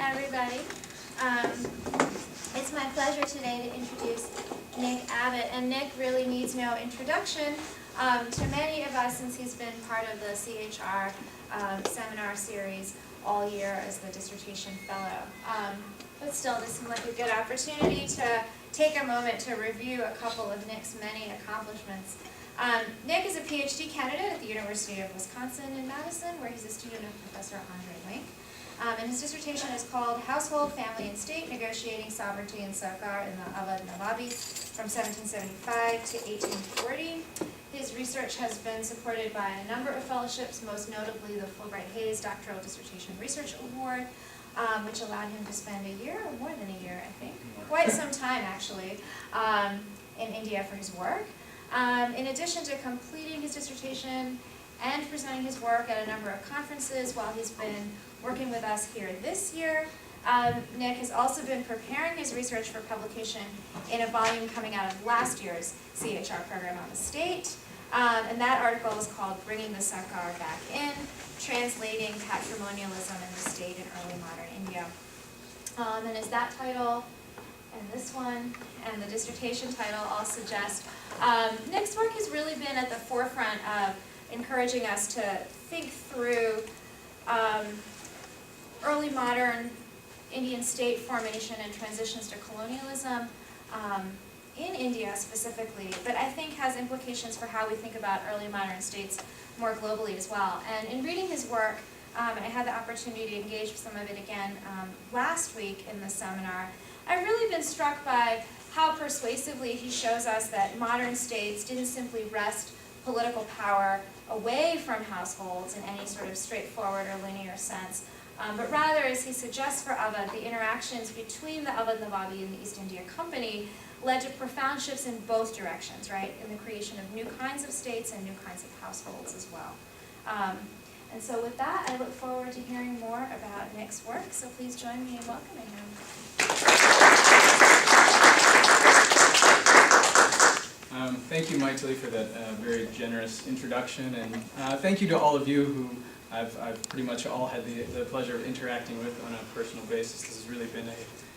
everybody. It's my pleasure today to introduce Nick Abbott, and Nick really needs no introduction to many of us since he's been part of the CHR seminar series all year as the dissertation fellow. But still, this seemed like a good opportunity to take a moment to review a couple of Nick's many accomplishments. Nick is a PhD candidate at the University of Wisconsin-Madison, where he's a student of Professor Andre Link. And his dissertation is called Household, Family, and State Negotiating Sovereignty in Sarkar in the Asal-ud-daula from 1775 to 1840. His research has been supported by a number of fellowships, most notably the Fulbright-Hays Doctoral Dissertation Research Award, which allowed him to spend a year, or more than a year, I think, quite some time actually, in India for his work. In addition to completing his dissertation and presenting his work at a number of conferences while he's been working with us here this year, Nick has also been preparing his research for publication in a volume coming out of last year's CHR program on the state. And that article is called Bringing the Sarkar Back In, Translating Patrimonialism in the State in Early Modern India. And as that title and this one and the dissertation title all suggest, Nick's work has really been at the forefront of encouraging us to think through early modern Indian state formation and transitions to colonialism in India specifically, but I think has implications for how we think about early modern states more globally as well. And in reading his work, and I had the opportunity to engage with some of it again last week in the seminar, I've really been struck by how persuasively he shows us that modern states didn't simply wrest political power away from households in any sort of straightforward or linear sense, but rather, as he suggests for Abbott, the interactions between the Asal-ud-daula and the East India Company led to profound shifts in both directions, right, in the creation of new kinds of states and new kinds of households as well. And so with that, I look forward to hearing more about Nick's work, so please join me in welcoming him. Thank you, Maitali, for that very generous introduction, and thank you to all of you who I've pretty much all had the pleasure of interacting with on a personal basis. This has really been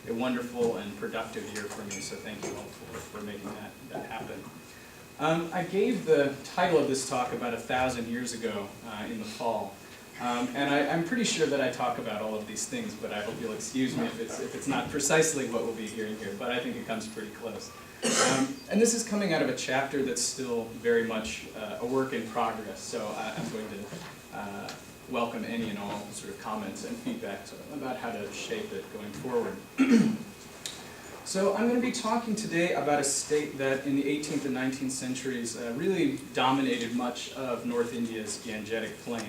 a wonderful and productive year for me, so thank you all for making that happen. I gave the title of this talk about 1,000 years ago in the fall, and I'm pretty sure that I talk about all of these things, but I hope you'll excuse me if it's not precisely what we'll be hearing here, but I think it comes pretty close. And this is coming out of a chapter that's still very much a work in progress, so I'm going to welcome any and all sort of comments and feedback about how to shape it going forward. So I'm going to be talking today about a state that in the 18th and 19th centuries really dominated much of North India's Gangetic Plain.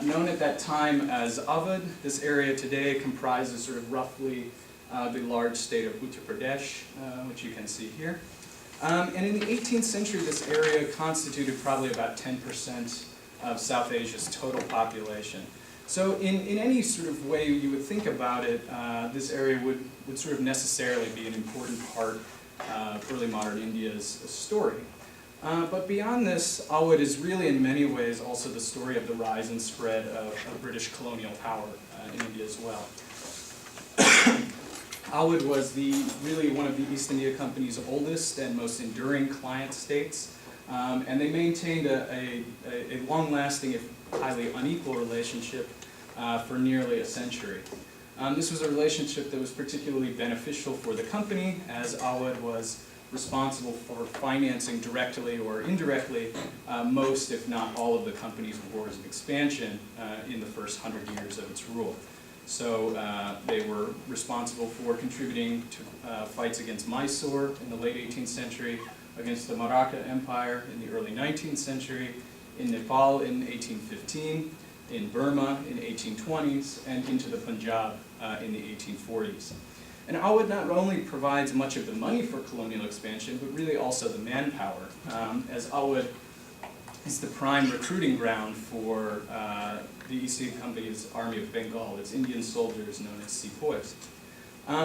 Known at that time as Awadh, this area today comprises sort of roughly the large state of Uttar Pradesh, which you can see here. And in the 18th century, this area constituted probably about 10% of South Asia's total population. So in any sort of way you would think about it, this area would sort of necessarily be an important part of early modern India's story. But beyond this, Awadh is really in many ways also the story of the rise and spread of British colonial power in India as well. Awadh was really one of the East India Company's oldest and most enduring client states. And they maintained a long-lasting, if highly unequal relationship for nearly a century. This was a relationship that was particularly beneficial for the company, as Awadh was responsible for financing directly or indirectly most, if not all, of the company's wars of expansion in the first 100 years of its rule. So they were responsible for contributing to fights against Mysore in the late 18th century, against the Maratha Empire in the early 19th century, in Nepal in 1815, in Burma in 1820s, and into the Punjab in the 1840s. And Awadh not only provides much of the money for colonial expansion, but really also the manpower, as Awadh is the prime recruiting ground for the East India Company's Army of Bengal, its Indian soldiers known as sepoys.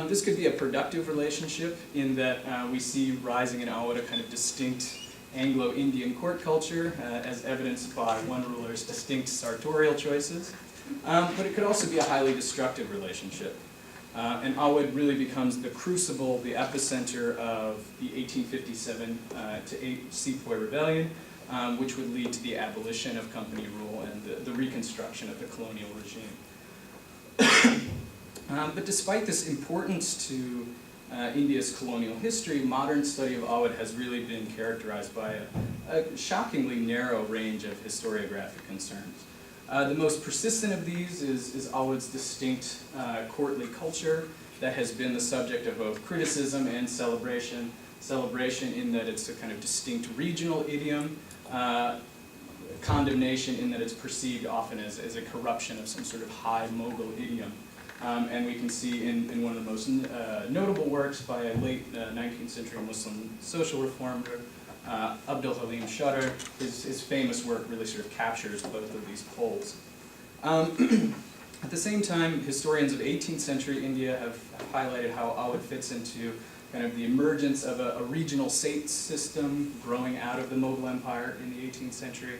This could be a productive relationship in that we see rising in Awadh a kind of distinct Anglo-Indian court culture, as evidenced by one ruler's distinct sartorial choices. but it could also be a highly destructive relationship. And Awad really becomes the crucible, the epicenter of the 1857 to 8 Sepoy Rebellion, which would lead to the abolition of company rule and the reconstruction of the colonial regime. But despite this importance to India's colonial history, modern study of Awad has really been characterized by a shockingly narrow range of historiographic concerns. The most persistent of these is Awad's distinct courtly culture that has been the subject of both criticism and celebration. Celebration in that it's a kind of distinct regional idiom, condemnation in that it's perceived often as a corruption of some sort of high Mughal idiom. And we can see in one of the most notable works by a late 19th century Muslim social reformer, Abdul Halim Shutter, his famous work really sort of captures both of these poles. At the same time, historians of 18th century India have highlighted how Awad fits into kind of the emergence of a regional state system growing out of the Mughal Empire in the 18th century.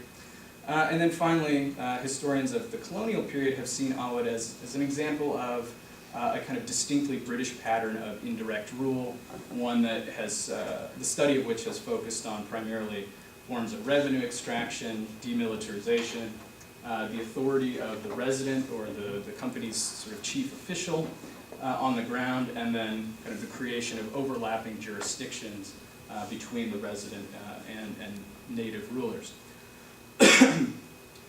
And then finally, historians of the colonial period have seen Awad as an example of a kind of distinctly British pattern of indirect rule, one that has, the study of which has focused on primarily forms of revenue extraction, demilitarization, the authority of the resident or the company's sort of chief official on the ground, and then kind of the creation of overlapping jurisdictions between the resident and native rulers.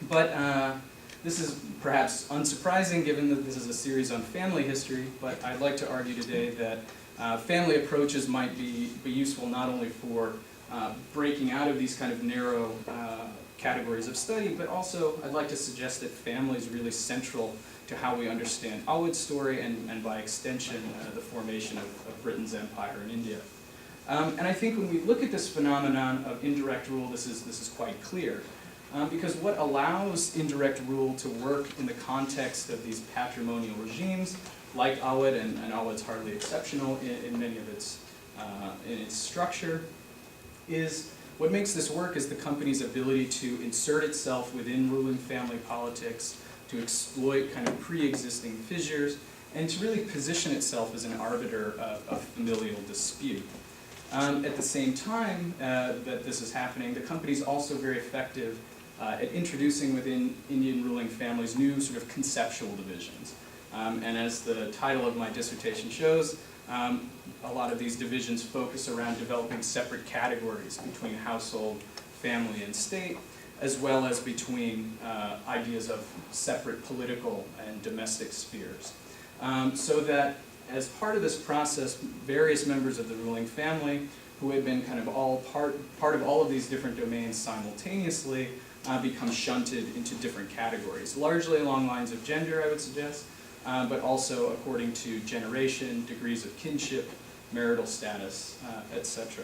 But this is perhaps unsurprising given that this is a series on family history, but I'd like to argue today that family approaches might be useful not only for breaking out of these kind of narrow categories of study, but also I'd like to suggest that family is really central to how we understand Awad's story and by extension the formation of Britain's empire in India. And I think when we look at this phenomenon of indirect rule, this is quite clear. Because what allows indirect rule to work in the context of these patrimonial regimes, like Awad, and Awad's hardly exceptional in many of its structure, is what makes this work is the company's ability to insert itself within ruling family politics, to exploit kind of pre-existing fissures, and to really position itself as an arbiter of familial dispute. At the same time that this is happening, the company's also very effective at introducing within Indian ruling families new sort of conceptual divisions. And as the title of my dissertation shows, a lot of these divisions focus around developing separate categories between household, family, and state, as well as between ideas of separate political and domestic spheres. So that as part of this process, various members of the ruling family who had been kind of all part of all of these different domains simultaneously become shunted into different categories, largely along lines of gender, I would suggest, but also according to generation, degrees of kinship, marital status, etc.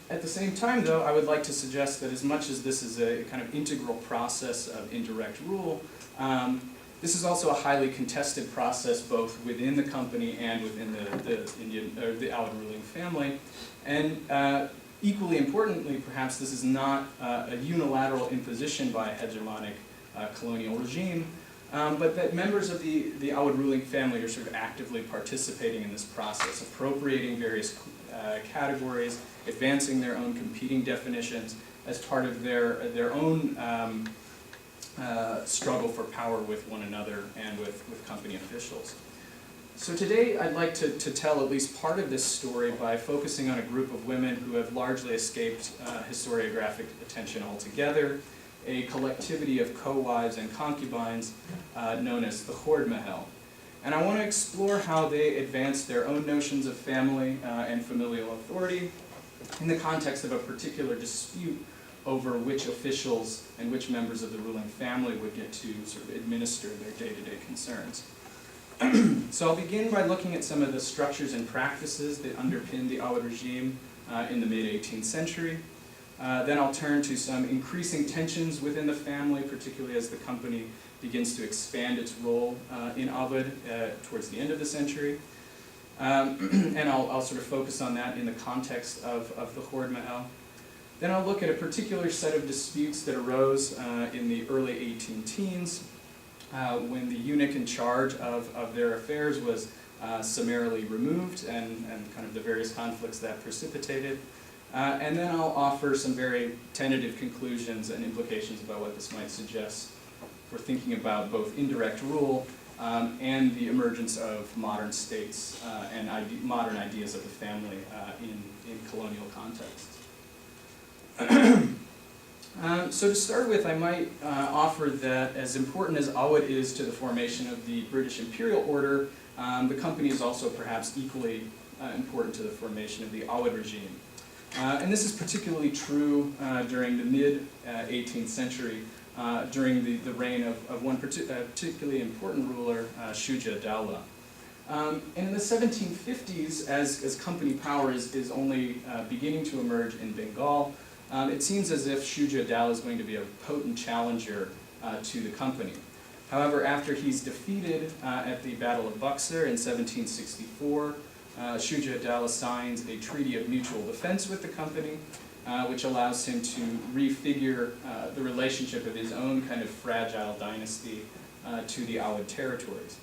At the same time, though, I would like to suggest that as much as this is a kind of integral process of indirect rule, this is also a highly contested process both within the company and within the Awad ruling family. And equally importantly, perhaps, this is not a unilateral imposition by a hegemonic colonial regime, but that members of the Awad ruling family are sort of actively participating in this process, appropriating various categories, advancing their own competing definitions as part of their own struggle for power with one another and with company officials. So today I'd like to tell at least part of this story by focusing on a group of women who have largely escaped historiographic attention altogether, a collectivity of co-wives and concubines known as the Khord Mahal. And I want to explore how they advanced their own notions of family and familial authority in the context of a particular dispute over which officials and which members of the ruling family would get to sort of administer their day-to-day concerns. So I'll begin by looking at some of the structures and practices that underpinned the Awad regime in the mid-18th century. Then I'll turn to some increasing tensions within the family, particularly as the company begins to expand its role in Awadh towards the end of the century. And I'll sort of focus on that in the context of the Khord Mahal. Then I'll look at a particular set of disputes that arose in the early 18-teens when the eunuch in charge of their affairs was summarily removed and kind of the various conflicts that precipitated. And then I'll offer some very tentative conclusions and implications about what this might suggest for thinking about both indirect rule and the emergence of modern states and modern ideas of the family in colonial contexts. So to start with, I might offer that as important as Awad is to the formation of the British imperial order, the company is also perhaps equally important to the formation of the Awad regime. And this is particularly true during the mid-18th century, during the reign of one particularly important ruler, Asal-ud-daula. And in the 1750s, as company power is only beginning to emerge in Bengal, it seems as if Asal-ud-daula is going to be a potent challenger to the company. However, after he's defeated at the Battle of Buxar in 1764, Asal-ud-daula signs a treaty of mutual defense with the company, which allows him to refigure the relationship of his own kind of fragile dynasty to the Awad territories.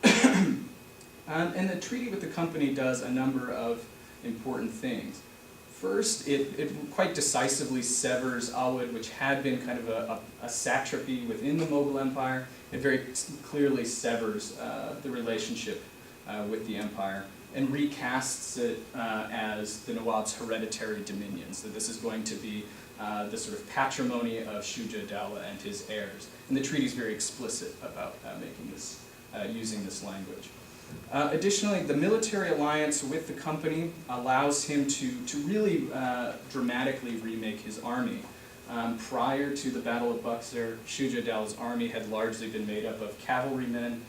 And the treaty with the company does a number of important things. First, it quite decisively severs Awad, which had been kind of a satrapy within the Mughal Empire. It very clearly severs the relationship with the empire and recasts it as the Nawab's hereditary dominion. So this is going to be the sort of patrimony of Asal-ud-daula and his heirs. And the treaty is very explicit about making this, using this language. Additionally, the military alliance with the company allows him to really dramatically remake his army. Prior to the Battle of Buxar, Asal-ud-daula's army had largely been made up of cavalrymen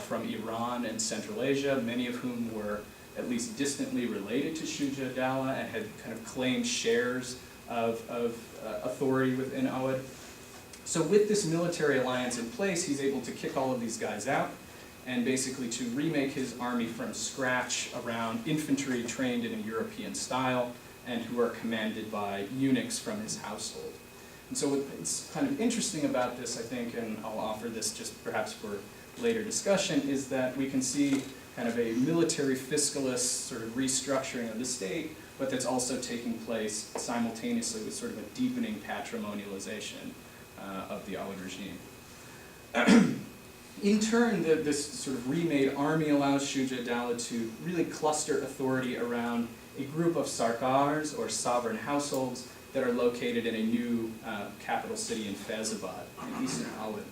from Iran and Central Asia, many of whom were at least distantly related to Asal-ud-daula and had kind of claimed shares of authority within Awad. So with this military alliance in place, he's able to kick all of these guys out and basically to remake his army from scratch around infantry trained in a European style and who are commanded by eunuchs from his household. And so what's kind of interesting about this, I think, and I'll offer this just perhaps for later discussion, is that we can see kind of a military fiscalist sort of restructuring of the state, but that's also taking place simultaneously with sort of a deepening patrimonialization of the Awad regime. In turn, this sort of remade army allows Asal-ud-daula to really cluster authority around a group of Sarkars, or sovereign households, that are located in a new capital city in Faizabad, in eastern Awad.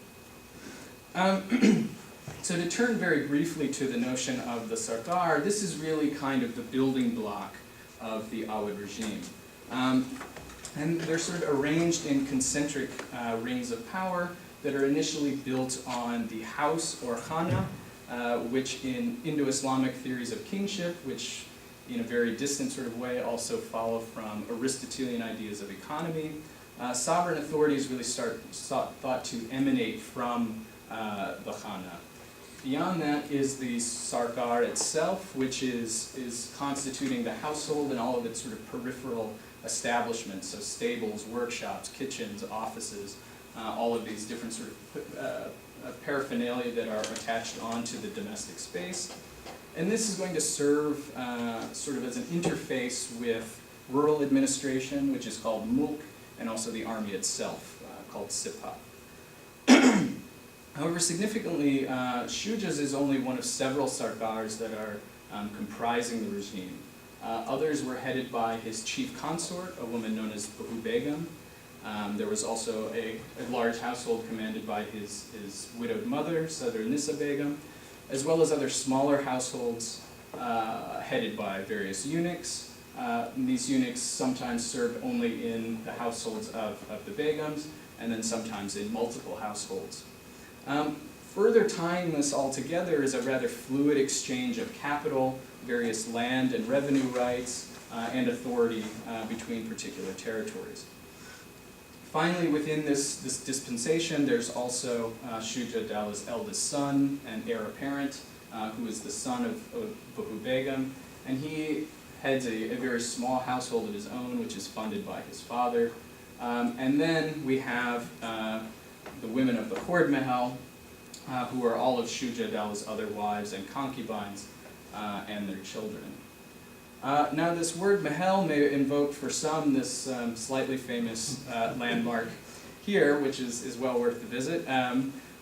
So to turn very briefly to the notion of the Sarkar, this is really kind of the building block of the Awad regime. And they're sort of arranged in concentric rings of power that are initially built on the house or khana, which in Indo-Islamic theories of kingship, which in a very distant sort of way also follow from Aristotelian ideas of economy, sovereign authorities really thought to emanate from the khana. Beyond that is the Sarkar itself, which is constituting the household and all of its sort of peripheral establishments, so stables, workshops, kitchens, offices, all of these different sort of paraphernalia that are attached onto the domestic space. And this is going to serve sort of as an interface with rural administration, which is called mulk, and also the army itself, called sipah. However, significantly, Shujaz is only one of several Sarkars that are comprising the regime. Others were headed by his chief consort, a woman known as Bahu Begum. There was also a large household commanded by his widowed mother, Sadr Nisa Begum, as well as other smaller households headed by various eunuchs. These eunuchs sometimes served only in the households of the Begums, and then sometimes in multiple households. Further tying this all together is a rather fluid exchange of capital, various land and revenue rights, and authority between particular territories. Finally, within this dispensation, there's also Asal-ud-daula's eldest son and heir apparent, who is the son of Bahu Begum, and he heads a very small household of his own, which is funded by his father. And then we have the women of the Khord Mahal, who are all of Shuja-daula's other wives and concubines, and their children. Now this word Mahal may invoke for some this slightly famous landmark here, which is well worth the visit.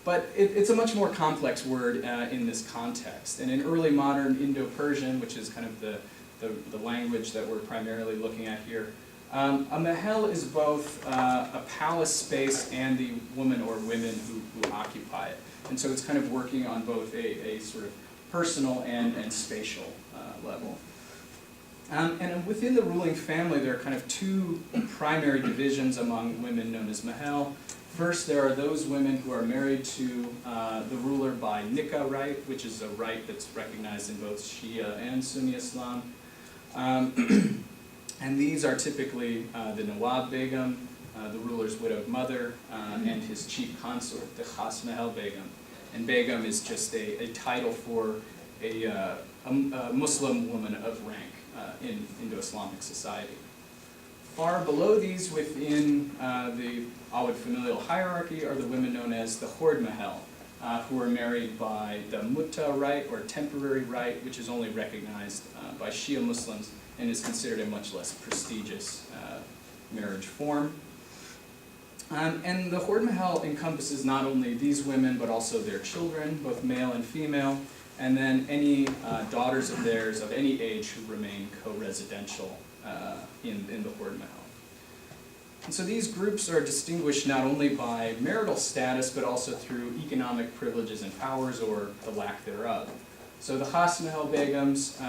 But it's a much more complex word in this context. And in early modern Indo-Persian, which is kind of the language that we're primarily looking at here, a mahal is both a palace space and the woman or women who occupy it. And so it's kind of working on both a sort of personal and spatial level. And within the ruling family, there are kind of two primary divisions among women known as mahal. First, there are those women who are married to the ruler by nikah right, which is a right that's recognized in both Shia and Sunni Islam. And these are typically the Nawab Begum, the ruler's widowed mother, and his chief consort, the Khas Mahal Begum. And Begum is just a title for a Muslim woman of rank in Indo-Islamic society. Far below these within the Awad familial hierarchy are the women known as the Khord Mahal, who are married by the Mutta right or temporary right, which is only recognized by Shia Muslims and is considered a much less prestigious marriage form. And the Khord Mahal encompasses not only these women but also their children, both male and female, and then any daughters of theirs of any age who remain co-residential in the Khord Mahal. And so these groups are distinguished not only by marital status, but also through economic privileges and powers, or the lack thereof. So the Khas Mahal Begums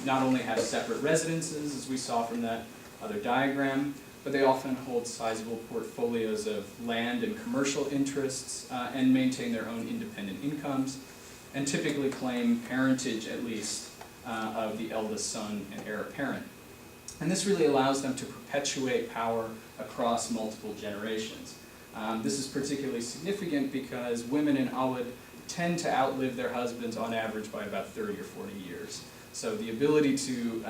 not only have separate residences, as we saw from that other diagram, but they often hold sizable portfolios of land and commercial interests, and maintain their own independent incomes, and typically claim parentage, at least, of the eldest son and heir apparent. And this really allows them to perpetuate power across multiple generations. This is particularly significant because women in Awad tend to outlive their husbands on average by about 30 or 40 years. So the ability to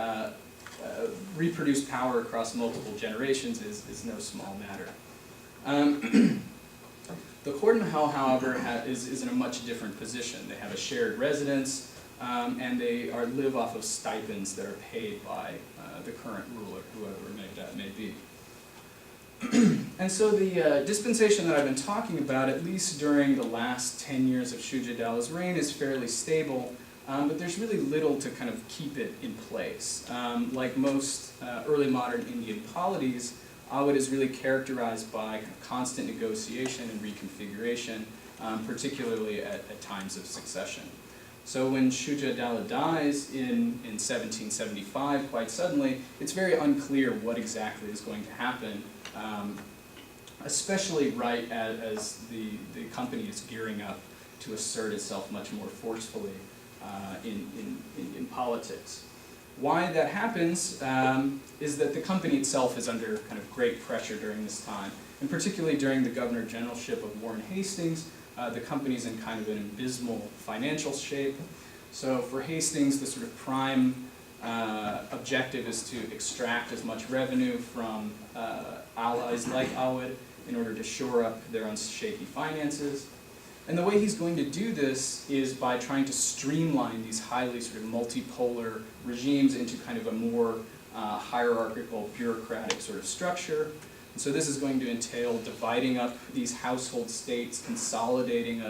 reproduce power across multiple generations is no small matter. The Khord Mahal, however, is in a much different position. They have a shared residence, and they live off of stipends that are paid by the current ruler, whoever that may be. And so the dispensation that I've been talking about, at least during the last 10 years of Shuja-daula's reign, is fairly stable, but there's really little to kind of keep it in place. Like most early modern Indian polities, Awad is really characterized by constant negotiation and reconfiguration, particularly at times of succession. So when Shuja-daula dies in 1775, quite suddenly, it's very unclear what exactly is going to happen, especially right as the company is gearing up to assert itself much more forcefully in politics. Why that happens is that the company itself is under kind of great pressure during this time, and particularly during the governor generalship of Warren Hastings, the company's in kind of an abysmal financial shape. So for Hastings, the sort of prime objective is to extract as much revenue from allies like Awad in order to shore up their own shaky finances. And the way he's going to do this is by trying to streamline these highly sort of multipolar regimes into kind of a more hierarchical, bureaucratic sort of structure. And so this is going to entail dividing up these household states, consolidating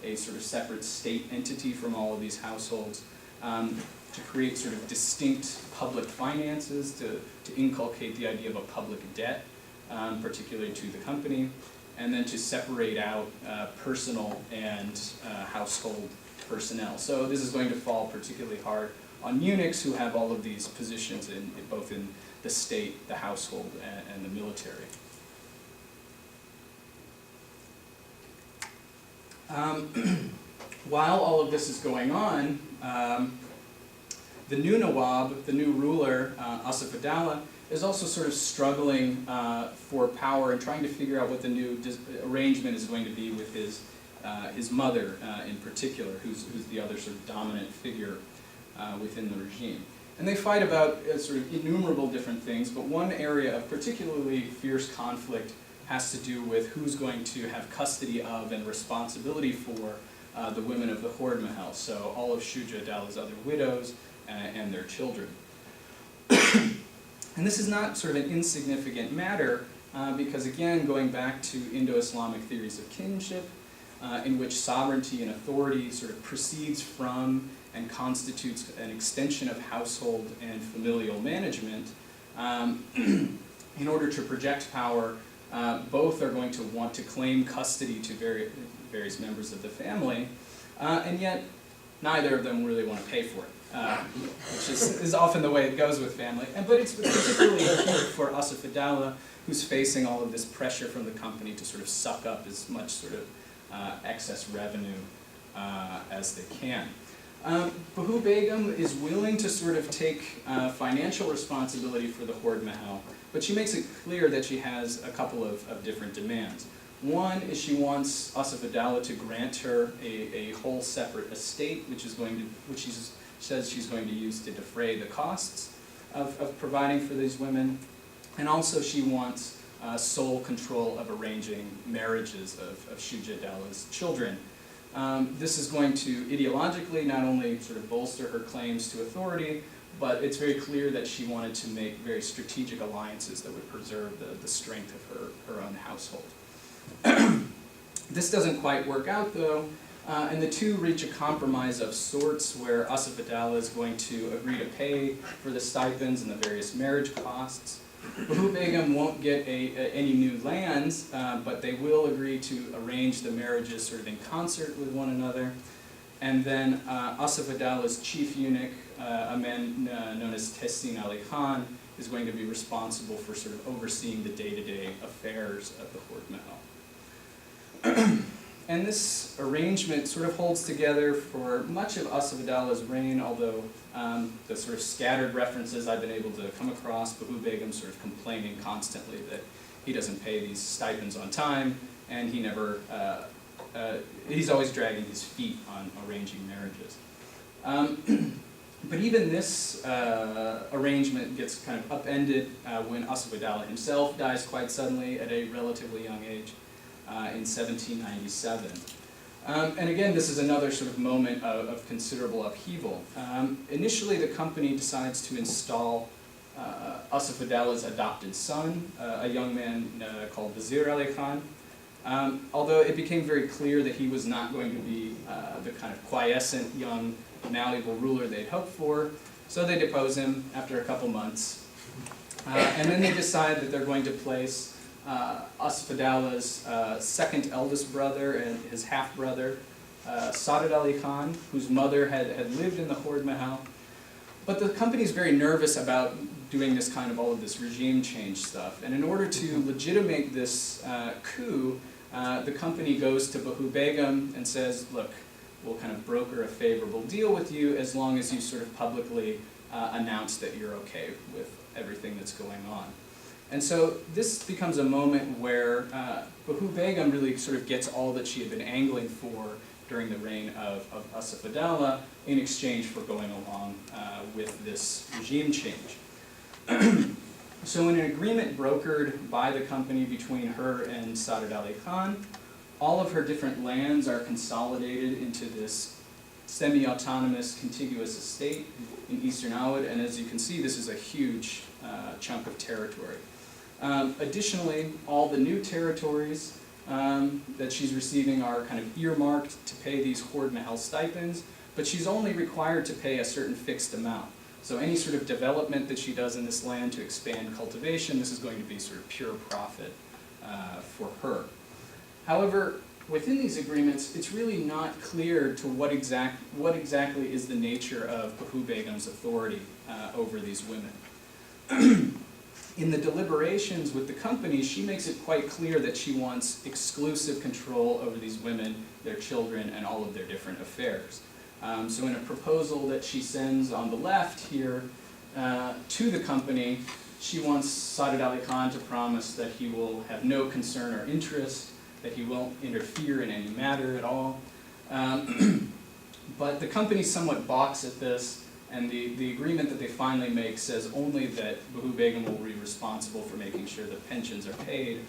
a sort of separate state entity from all of these households, to create sort of distinct public finances, to inculcate the idea of a public debt, particularly to the company, and then to separate out personal and household personnel. So this is going to fall particularly hard on eunuchs who have all of these positions both in the state, the household, and the military. While all of this is going on, the new Nawab, the new ruler, Asal-ud-daula, is also sort of struggling for power and trying to figure out what the new arrangement is going to be with his mother in particular, who's the other sort of dominant figure within the regime. And they fight about sort of innumerable different things, but one area of particularly fierce conflict has to do with who's going to have custody of and responsibility for the women of the Khord Mahal, so all of Asal-ud-daula's other widows and their children. And this is not sort of an insignificant matter, because again, going back to Indo-Islamic theories of kinship, in which sovereignty and authority sort of proceeds from and constitutes an extension of household and familial management, in order to project power, both are going to want to claim custody to various members of the family, and yet neither of them really want to pay for it, which is often the way it goes with family. But it's particularly acute for Asal-ud-daula, who's facing all of this pressure from the company to sort of suck up as much sort of excess revenue as they can. Bahu Begum is willing to sort of take financial responsibility for the Khord Mahal, but she makes it clear that she has a couple of different demands. One is she wants Asal-ud-daula to grant her a whole separate estate, which she says she's going to use to defray the costs of providing for these women, and also she wants sole control of arranging marriages of Asal-ud-daula's children. This is going to ideologically not only sort of bolster her claims to authority, but it's very clear that she wanted to make very strategic alliances that would preserve the strength of her own household. This doesn't quite work out though, and the two reach a compromise of sorts where Asal-ud-daula is going to agree to pay for the stipends and the various marriage costs. Bahu Begum won't get any new lands, but they will agree to arrange the marriages sort of in concert with one another. And then Asal-ud-daula's chief eunuch, a man known as Tehsin Ali Khan, is going to be responsible for sort of overseeing the day-to-day affairs of the Khord Mahal. And this arrangement sort of holds together for much of Asal-ud-daula's reign, although the sort of scattered references I've been able to come across, Bahu Begum sort of complaining constantly that he doesn't pay these stipends on time, and he never, he's always dragging his feet on arranging marriages. But even this arrangement gets kind of upended when Asal-ud-daula himself dies quite suddenly at a relatively young age. In 1797. And again, this is another sort of moment of considerable upheaval. Initially, the company decides to install Asal-ud-daula's adopted son, a young man called Wazir Ali Khan, although it became very clear that he was not going to be the kind of quiescent, young, malleable ruler they'd hoped for, so they depose him after a couple months. And then they decide that they're going to place Asal-ud-daula's second eldest brother and his half-brother, Sadad Ali Khan, whose mother had lived in the Khord Mahal. But the company is very nervous about doing this kind of all of this regime change stuff. And in order to legitimate this coup, the company goes to Bahu Begum and says, look, we'll kind of broker a favorable deal with you as long as you sort of publicly announce that you're okay with everything that's going on. And so this becomes a moment where Bahu Begum really sort of gets all that she had been angling for during the reign of Asal-ud-daula in exchange for going along with this regime change. So in an agreement brokered by the company between her and Sadad Ali Khan, all of her different lands are consolidated into this semi-autonomous contiguous estate in eastern Awadh, and as you can see, this is a huge chunk of territory. Additionally, all the new territories that she's receiving are kind of earmarked to pay these Khord Mahal stipends, but she's only required to pay a certain fixed amount. So any sort of development that she does in this land to expand cultivation, this is going to be sort of pure profit for her. However, within these agreements, it's really not clear to what exactly is the nature of Bahu Begum's authority over these women. In the deliberations with the company, she makes it quite clear that she wants exclusive control over these women, their children, and all of their different affairs. So in a proposal that she sends on the left here to the company, she wants Sadad Ali Khan to promise that he will have no concern or interest, that he won't interfere in any matter at all. But the company somewhat balks at this And the agreement that they finally make says only that Bahu Begum will be responsible for making sure that pensions are paid,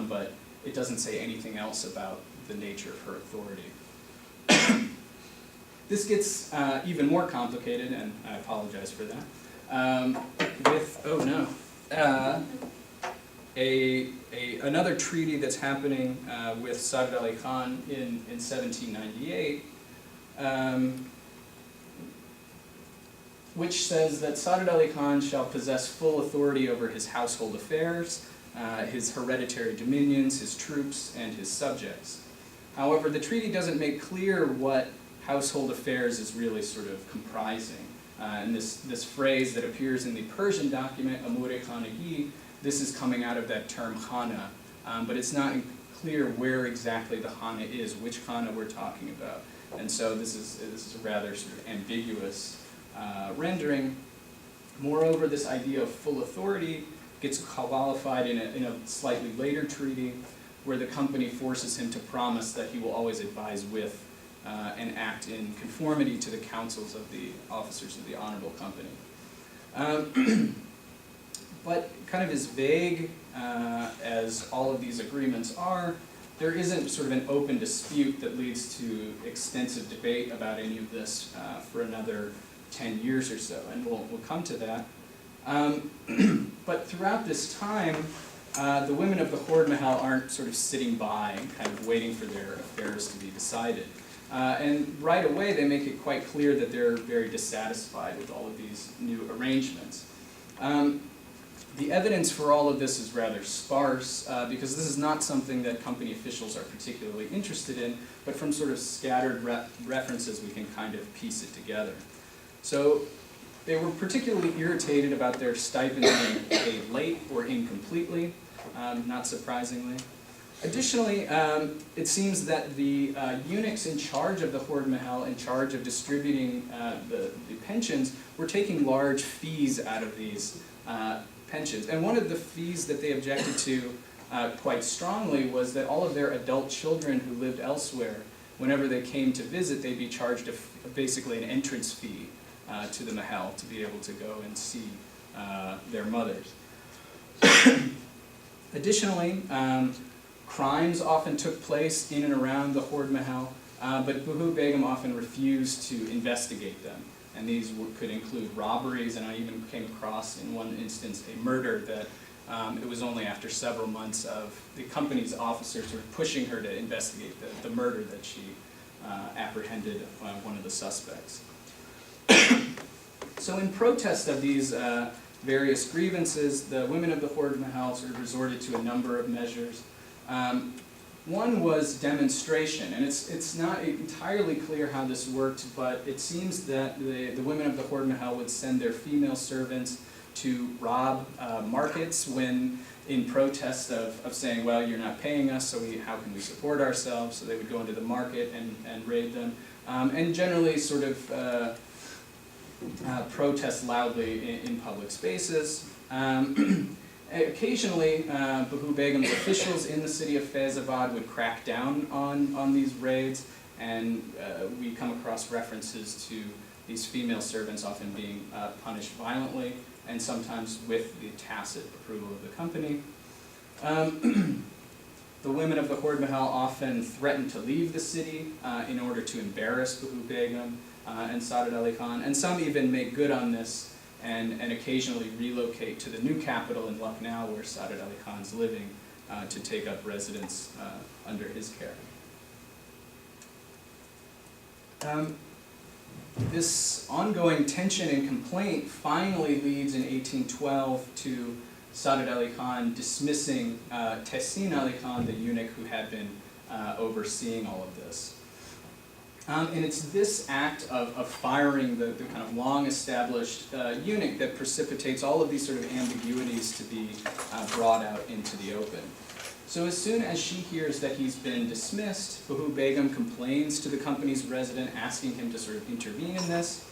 but it doesn't say anything else about the nature of her authority. This gets even more complicated, and I apologize for that, with, oh no, another treaty that's happening with Sa'd Ali Khan in 1798, which says that Sa'd Ali Khan shall possess full authority over his household affairs, his hereditary dominions, his troops, and his subjects. However, the treaty doesn't make clear what household affairs is really sort of comprising. And this phrase that appears in the Persian document, Amur-e Khanagi, this is coming out of that term khana, but it's not clear where exactly the khana is, which khana we're talking about. And so this is a rather sort of ambiguous rendering. Moreover, this idea of full authority gets qualified in a slightly later treaty where the company forces him to promise that he will always advise with and act in conformity to the counsels of the officers of the Honorable Company. But kind of as vague as all of these agreements are, there isn't sort of an open dispute that leads to extensive debate about any of this for another 10 years or so, and we'll come to that. But throughout this time, the women of the Khord Mahal aren't sort of sitting by, kind of waiting for their affairs to be decided. And right away, they make it quite clear that they're very dissatisfied with all of these new arrangements. The evidence for all of this is rather sparse, because this is not something that company officials are particularly interested in, but from sort of scattered references, we can kind of piece it together. So they were particularly irritated about their stipends being paid late or incompletely, not surprisingly. Additionally, it seems that the eunuchs in charge of the Khord Mahal, in charge of distributing the pensions, were taking large fees out of these pensions. And one of the fees that they objected to quite strongly was that all of their adult children who lived elsewhere, whenever they came to visit, they'd be charged basically an entrance fee to the Mahal to be able to go and see their mothers. Additionally, crimes often took place in and around the Khord Mahal, but Bahu Begum often refused to investigate them. And these could include robberies, and I even came across in one instance a murder that it was only after several months of the company's officers sort of pushing her to investigate the murder that she apprehended one of the suspects. So in protest of these various grievances, the women of the Khord Mahal sort of resorted to a number of measures. One was demonstration, and it's not entirely clear how this worked, but it seems that the women of the Khord Mahal would send their female servants to rob markets when in protest of saying, well, you're not paying us, so how can we support ourselves? So they would go into the market and raid them, and generally sort of protest loudly in public spaces. Occasionally, Bahu Begum's officials in the city of Faizabad would crack down on these raids, and we come across references to these female servants often being punished violently, and sometimes with the tacit approval of the company. The women of the Khord Mahal often threatened to leave the city in order to embarrass Bahu Begum and Sa'd Ali Khan, and some even make good on this and occasionally relocate to the new capital in Lucknow, where Sa'd Ali Khan's living, to take up residence under his care. This ongoing tension and complaint finally leads in 1812 to Sa'd Ali Khan dismissing Tehsin Ali Khan, the eunuch who had been overseeing all of this. And it's this act of firing the kind of long-established eunuch that precipitates all of these sort of ambiguities to be brought out into the open. So as soon as she hears that he's been dismissed, Bahu Begum complains to the company's resident, asking him to sort of intervene in this.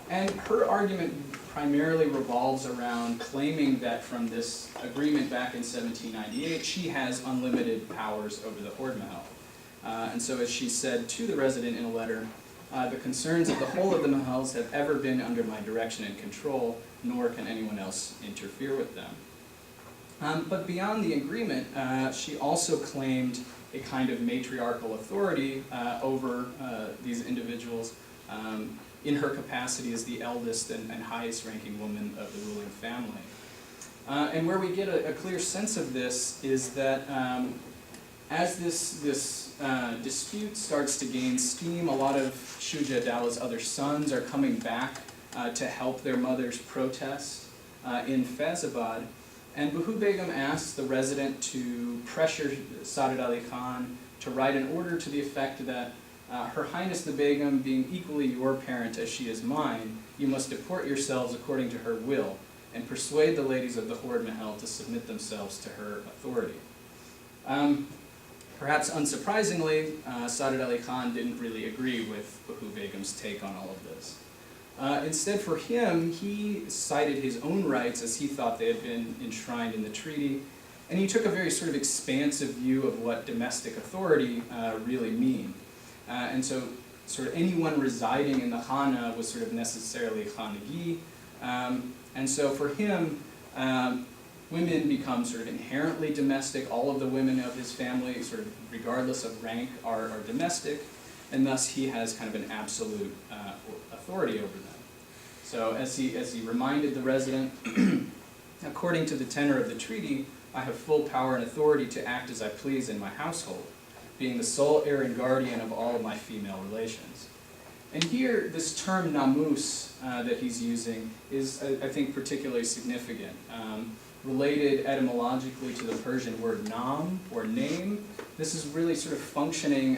And her argument primarily revolves around claiming that from this agreement back in 1798, she has unlimited powers over the Khord Mahal. And so as she said to the resident in a letter, the concerns of the whole of the Mahals have ever been under my direction and control, nor can anyone else interfere with them. But beyond the agreement, she also claimed a kind of matriarchal authority over these individuals in her capacity as the eldest and highest ranking woman of the ruling family. And where we get a clear sense of this is that as this dispute starts to gain steam, a lot of Asal-ud-daula's other sons are coming back to help their mother's protest in Faizabad. And Bahu Begum asked the resident to pressure Saadat Ali Khan to write an order to the effect that Her Highness the Begum, being equally your parent as she is mine, you must deport yourselves according to her will, and persuade the ladies of the Khord Mahal to submit themselves to her authority. Perhaps unsurprisingly, Saadat Ali Khan didn't really agree with Bahu Begum's take on all of this. Instead, for him, he cited his own rights as he thought they had been enshrined in the treaty, and he took a very sort of expansive view of what domestic authority really mean. And so sort of anyone residing in the Khana was sort of necessarily Khanagi, and so for him, women become sort of inherently domestic. All of the women of his family, sort of regardless of rank, are domestic, and thus he has kind of an absolute authority over them. So as he reminded the resident, according to the tenor of the treaty, I have full power and authority to act as I please in my household, being the sole heir and guardian of all of my female relations. And here, this term namus that he's using is, I think, particularly significant. Related etymologically to the Persian word nam, or name, this is really sort of functioning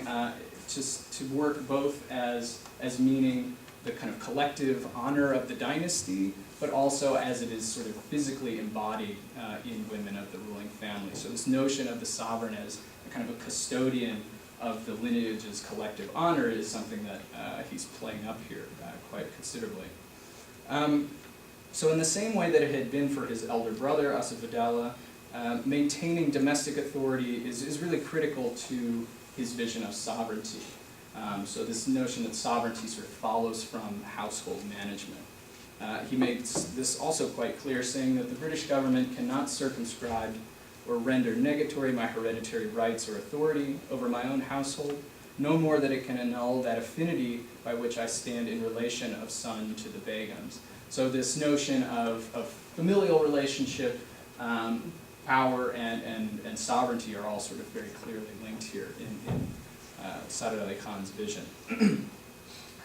to work both as meaning the kind of collective honor of the dynasty, but also as it is sort of physically embodied in women of the ruling family. So this notion of the sovereign as a kind of a custodian of the lineage's collective honor is something that he's playing up here quite considerably. So in the same way that it had been for his elder brother, Asal-ud-daula, maintaining domestic authority is really critical to his vision of sovereignty. So this notion that sovereignty sort of follows from household management. He makes this also quite clear, saying that the British government cannot circumscribe or render negatory my hereditary rights or authority over my own household, no more that it can annul that affinity by which I stand in relation of son to the Begums. So this notion of familial relationship, power, and sovereignty are all sort of very clearly linked here in Saadat Ali Khan's vision.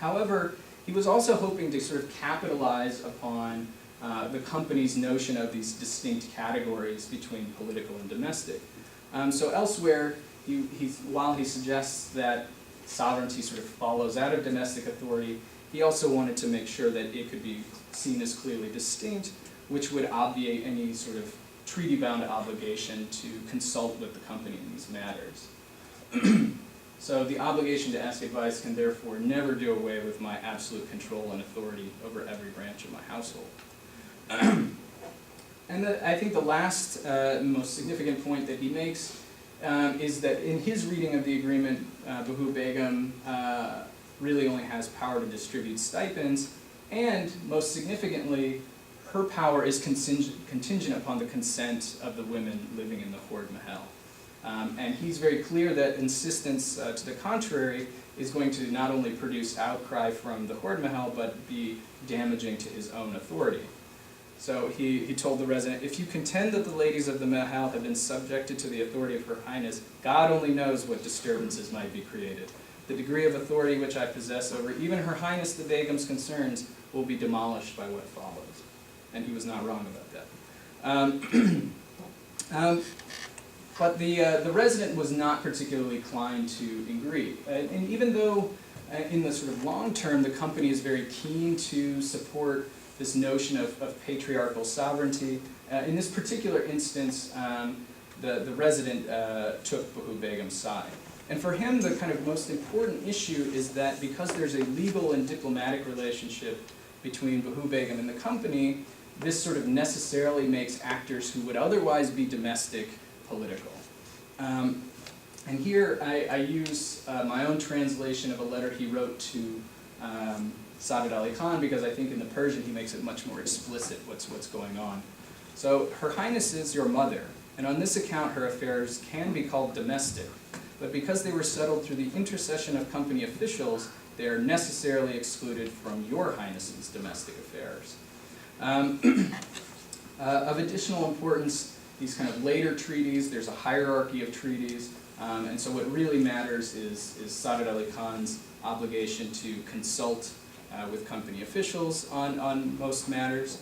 However, he was also hoping to sort of capitalize upon the company's notion of these distinct categories between political and domestic. So elsewhere, while he suggests that sovereignty sort of follows out of domestic authority, he also wanted to make sure that it could be seen as clearly distinct, which would obviate any sort of treaty-bound obligation to consult with the company in these matters. So the obligation to ask advice can therefore never do away with my absolute control and authority over every branch of my household. And I think the last most significant point that he makes is that in his reading of the agreement, Bahu Begum really only has power to distribute stipends, and most significantly, her power is contingent upon the consent of the women living in the Khord Mahal. And he's very clear that insistence to the contrary is going to not only produce outcry from the Khord Mahal, but be damaging to his own authority. So he told the resident, if you contend that the ladies of the Mahal have been subjected to the authority of Her Highness, God only knows what disturbances might be created. The degree of authority which I possess over even Her Highness the Begum's concerns will be demolished by what follows. And he was not wrong about that. But the resident was not particularly inclined to agree. And even though in the sort of long term, the company is very keen to support this notion of patriarchal sovereignty, in this particular instance, the resident took Bahu Begum's side. And for him, the kind of most important issue is that because there's a legal and diplomatic relationship between Bahu Begum and the company, this sort of necessarily makes actors who would otherwise be domestic political. And here I use my own translation of a letter he wrote to Saadat Ali Khan, because I think in the Persian he makes it much more explicit what's going on. So, Her Highness is your mother, and on this account her affairs can be called domestic, but because they were settled through the intercession of company officials, they are necessarily excluded from your Highness's domestic affairs. Of additional importance, these kind of later treaties, there's a hierarchy of treaties, and so what really matters is Saadat Ali Khan's obligation to consult with company officials on most matters.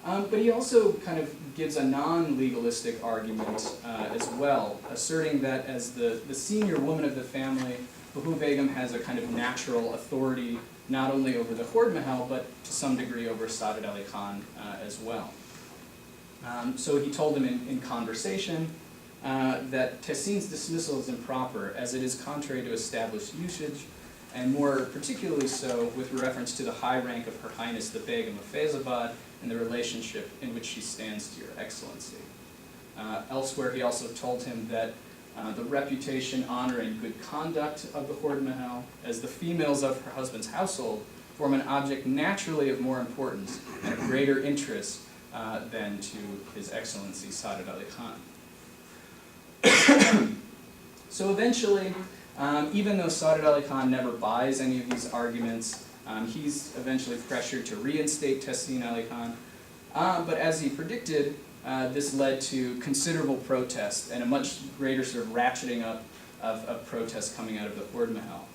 But he also kind of gives a non-legalistic argument as well, asserting that as the senior woman of the family, Bahu Begum has a kind of natural authority not only over the Khord Mahal, but to some degree over Saadat Ali Khan as well. So he told him in conversation that Tehsin's dismissal is improper, as it is contrary to established usage, and more particularly so with reference to the high rank of Her Highness the Begum of Faizabad and the relationship in which she stands to your excellency. Elsewhere, he also told him that the reputation, honor, and good conduct of the Khord Mahal, as the females of her husband's household, form an object naturally of more importance and of greater interest than to His Excellency Saadat Ali Khan. So eventually, even though Saadat Ali Khan never buys any of these arguments, he's eventually pressured to reinstate Tehsin Ali Khan. But as he predicted, this led to considerable protest and a much greater sort of ratcheting up of protests coming out of the Khord Mahal.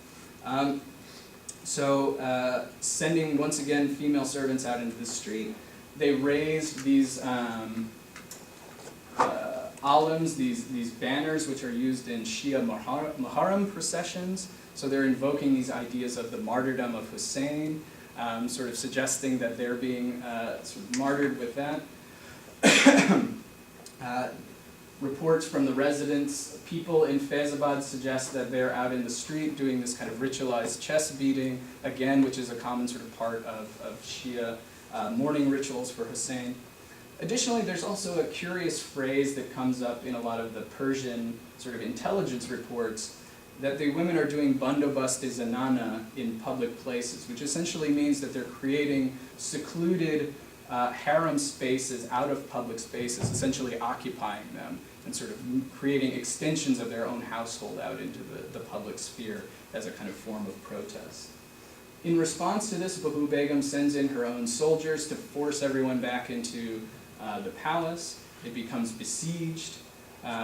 So sending, once again, female servants out into the street, they raised these alams, these banners which are used in Shia Muharram processions. So they're invoking these ideas of the martyrdom of Hussein, sort of suggesting that they're being sort of martyred with that. Reports from the residents, people in Faizabad suggest that they're out in the street doing this kind of ritualized chest beating, again, which is a common sort of part of Shia mourning rituals for Hussein. Additionally, there's also a curious phrase that comes up in a lot of the Persian sort of intelligence reports, that the women are doing bandobast-e-zanana in public places, which essentially means that they're creating secluded harem spaces out of public spaces, essentially occupying them and sort of creating extensions of their own household out into the public sphere as a kind of form of protest. In response to this, Bahu Begum sends in her own soldiers to force everyone back into the palace. It becomes besieged.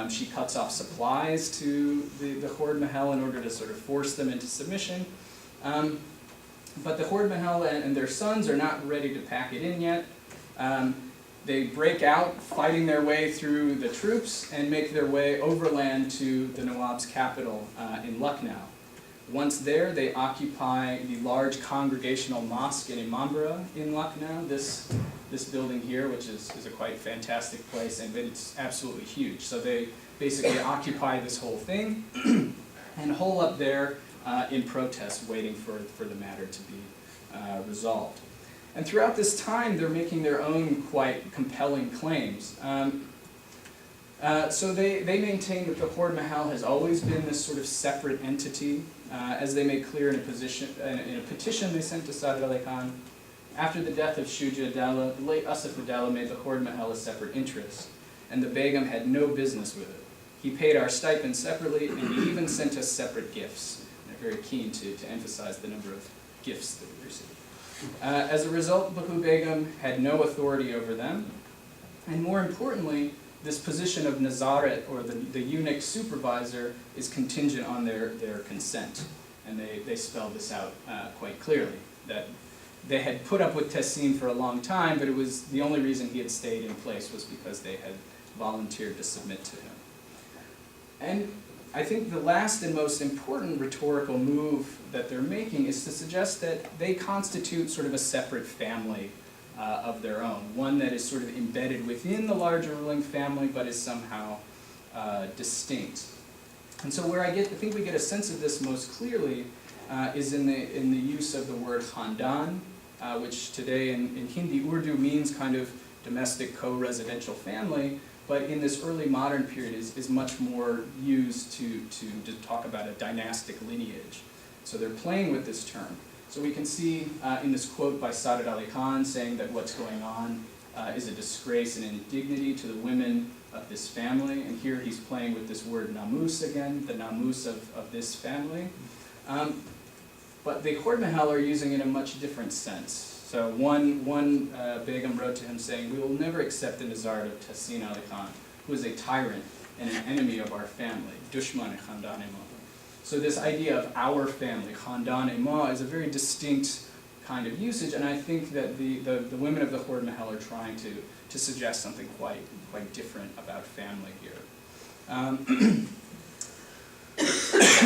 She cuts off supplies to the Khord Mahal in order to sort of force them into submission. But the Khord Mahal and their sons are not ready to pack it in yet. They break out, fighting their way through the troops, and make their way overland to the Nawab's capital in Lucknow. Once there, they occupy the large congregational mosque in Imambara in Lucknow, this building here, which is a quite fantastic place, and it's absolutely huge. So they basically occupy this whole thing and hole up there in protest, waiting for the matter to be resolved. And throughout this time, they're making their own quite compelling claims. So they maintain that the Khord Mahal has always been this sort of separate entity, as they make clear in a petition they sent to Saadat Ali Khan. After the death of Shuja-ud-daula, the late Asaf-ud-daula made the Khord Mahal a separate interest, and the Begum had no business with it. He paid our stipend separately, and he even sent us separate gifts. They're very keen to emphasize the number of gifts that we received. As a result, Bahu Begum had no authority over them, and more importantly, this position of Nazaret, or the eunuch supervisor, is contingent on their consent. And they spell this out quite clearly, that they had put up with Tehsin for a long time, but it was the only reason he had stayed in place was because they had volunteered to submit to him. And I think the last and most important rhetorical move that they're making is to suggest that they constitute sort of a separate family of their own, one that is sort of embedded within the larger ruling family, but is somehow distinct. And so where I think we get a sense of this most clearly is in the use of the word khandan, which today in Hindi Urdu means kind of domestic co-residential family, but in this early modern period is much more used to talk about a dynastic lineage. So they're playing with this term. So we can see in this quote by Saadat Ali Khan saying that what's going on is a disgrace and indignity to the women of this family. And here he's playing with this word namus again, the namus of this family. But the Khord Mahal are using it in a much different sense. So one Begum wrote to him saying, "We will never accept the Nizar of Tahsin Ali Khan, who is a tyrant and an enemy of our family, dushman-e-khandan-e-ma." So this idea of our family, khandan-e-ma, is a very distinct kind of usage, and I think that the women of the Khord Mahal are trying to suggest something quite different about family here.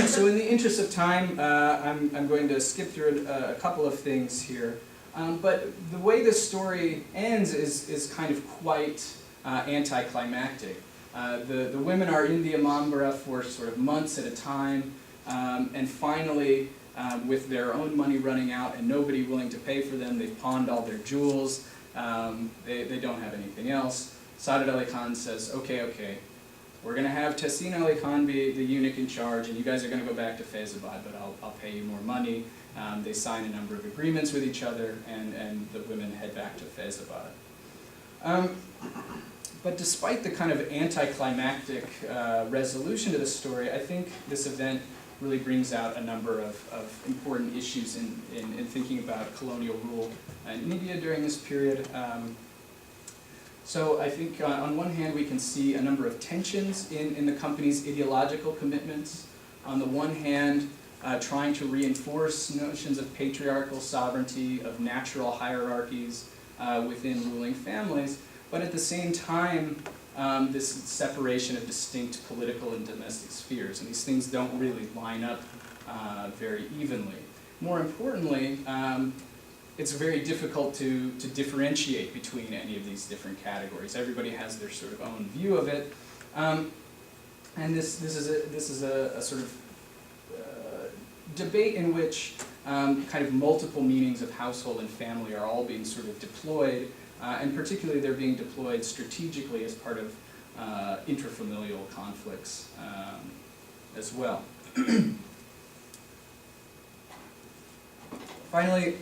So in the interest of time, I'm going to skip through a couple of things here. But the way this story ends is kind of quite anticlimactic. The women are in the Imambara for sort of months at a time, and finally, with their own money running out and nobody willing to pay for them, they've pawned all their jewels, they don't have anything else. Saadat Ali Khan says, okay, we're going to have Tahsin Ali Khan be the eunuch in charge, and you guys are going to go back to Faizabad, but I'll pay you more money. They sign a number of agreements with each other, and the women head back to Faizabad. But despite the kind of anticlimactic resolution to the story, I think this event really brings out a number of important issues in thinking about colonial rule in India during this period. So I think on one hand we can see a number of tensions in the company's ideological commitments. On the one hand, trying to reinforce notions of patriarchal sovereignty, of natural hierarchies within ruling families, but at the same time, this separation of distinct political and domestic spheres, and these things don't really line up very evenly. More importantly, it's very difficult to differentiate between any of these different categories. Everybody has their sort of own view of it, and this is a sort of debate in which kind of multiple meanings of household and family are all being sort of deployed, and particularly they're being deployed strategically as part of intrafamilial conflicts as well. Finally,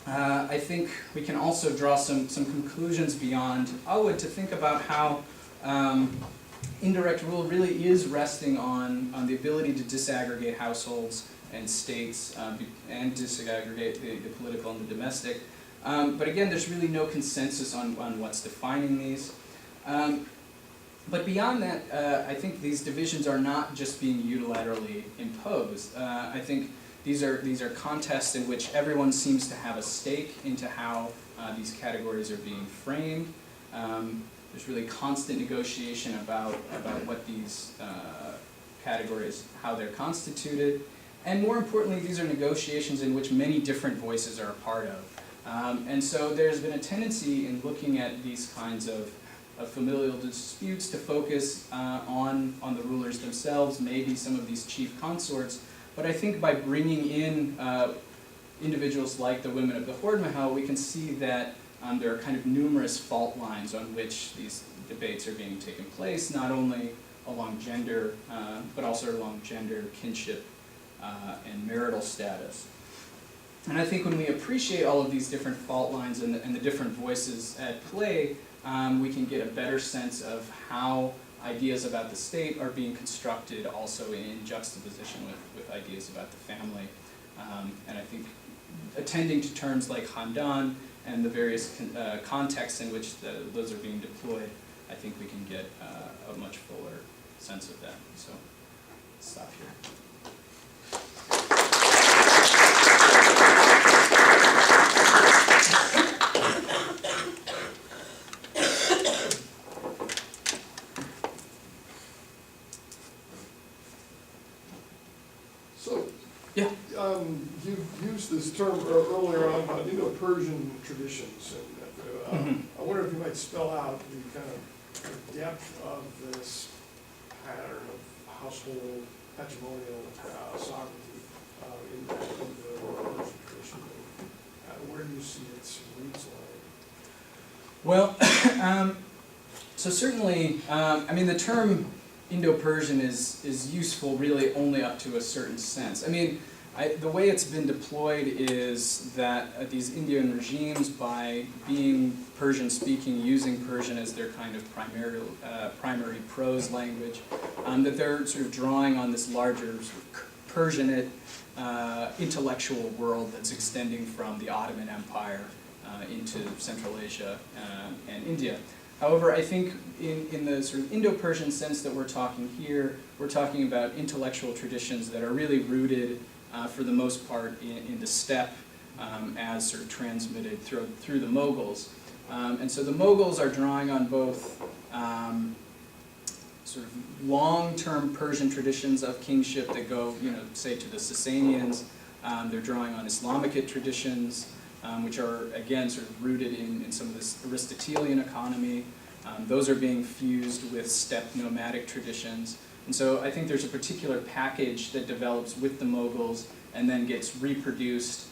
I think we can also draw some conclusions beyond Asal-ud to think about how indirect rule really is resting on the ability to disaggregate households and states and disaggregate the political and the domestic. But again, there's really no consensus on what's defining these. But beyond that, I think these divisions are not just being unilaterally imposed. I think these are contests in which everyone seems to have a stake into how these categories are being framed. There's really constant negotiation about what these categories, how they're constituted. And more importantly, these are negotiations in which many different voices are a part of. And so there's been a tendency in looking at these kinds of familial disputes to focus on the rulers themselves, maybe some of these chief consorts. But I think by bringing in individuals like the women of the Khord Mahal, we can see that there are kind of numerous fault lines on which these debates are being taken place, not only along gender, but also along gender, kinship, and marital status. And I think when we appreciate all of these different fault lines and the different voices at play, we can get a better sense of how ideas about the state are being constructed also in juxtaposition with ideas about the family. And I think attending to terms like Khandan and the various contexts in which those are being deployed, I think we can get a much fuller sense of that. So, stop here. You've used this term earlier on about Indo-Persian traditions, and I wonder if you might spell out the kind of depth of this pattern of household patrimonial sovereignty in the Persian tradition, and where do you see its roots lying? Well, so certainly, I mean, the term Indo-Persian is useful really only up to a certain sense. I mean, The way it's been deployed is that these Indian regimes, by being Persian-speaking, using Persian as their kind of primary prose language, that they're sort of drawing on this larger sort of Persianate intellectual world that's extending from the Ottoman Empire into Central Asia and India. However, I think in the sort of Indo-Persian sense that we're talking here, we're talking about intellectual traditions that are really rooted, for the most part, in the steppe as sort of transmitted through the Mughals. And so the Mughals are drawing on both sort of long-term Persian traditions of kingship that go, say to the Sasanians. They're drawing on Islamicate traditions, which are, again, sort of rooted in some of this Aristotelian economy. Those are being fused with steppe nomadic traditions. And so I think there's a particular package that develops with the Mughals and then gets reproduced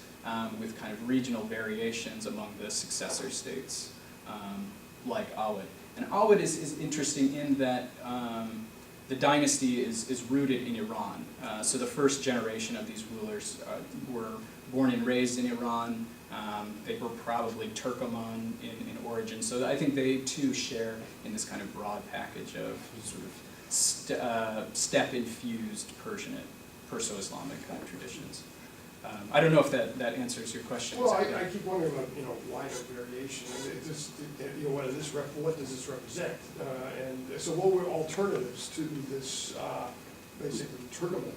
with kind of regional variations among the successor states, like Awadh. And Awadh is interesting in that the dynasty is rooted in Iran. So the first generation of these rulers were born and raised in Iran. They were probably Turkoman in origin. So I think they too share in this kind of broad package of sort of steppe-infused Persianate, Perso-Islamic kind of traditions. I don't know if that answers your question. Well, I keep wondering about, wider variation. I mean, what does this represent? And so what were alternatives to this basically Turkoman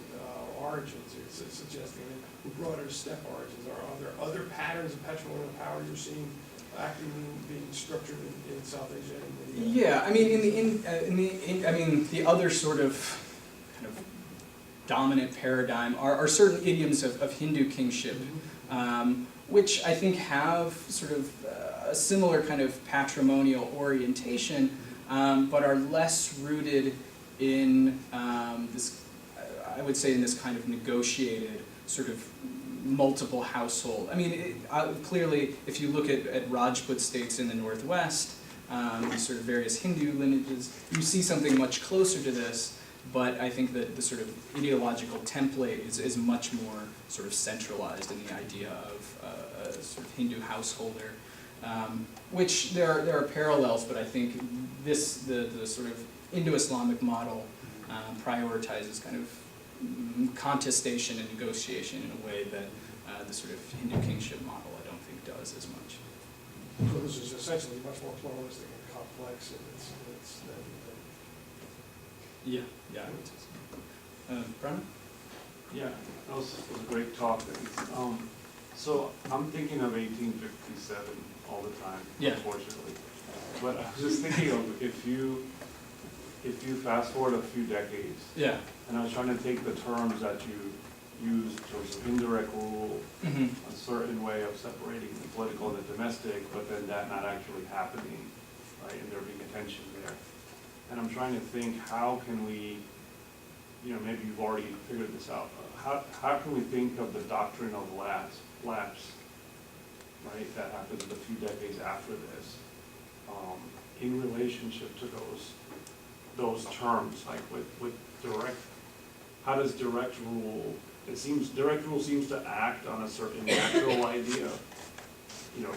origins? It's suggesting broader steppe origins. Are there other patterns of patrimonial power you're seeing acting being structured in South Asia? And yeah, I mean, the other sort of kind of dominant paradigm are certain idioms of Hindu kingship, which I think have sort of a similar kind of patrimonial orientation, but are less rooted in this, I would say, in this kind of negotiated sort of multiple household. I mean, clearly, if you look at Rajput states in the Northwest, these sort of various Hindu lineages, you see something much closer to this, but I think that the sort of ideological template is much more sort of centralized in the idea of a sort of Hindu householder, which there are parallels, but I think the sort of Indo-Islamic model prioritizes kind of contestation and negotiation in a way that the sort of Hindu kingship model I don't think does as much. So this is essentially much more pluralistic and complex than Yeah, I would say so. Brennan? Yeah, that was a great talk. So I'm thinking of 1857 all the time, unfortunately. But I was just thinking of if you fast forward a few decades, and I was trying to take the terms that you used, terms of indirect rule, a certain way of separating the political and the domestic, but then that not actually happening, right, and there being a tension there. And I'm trying to think, how can we, maybe you've already figured this out, how can we think of the doctrine of lapse, right, that happens a few decades after this, in relationship to those terms, like with direct, how does direct rule, direct rule seems to act on a certain natural idea,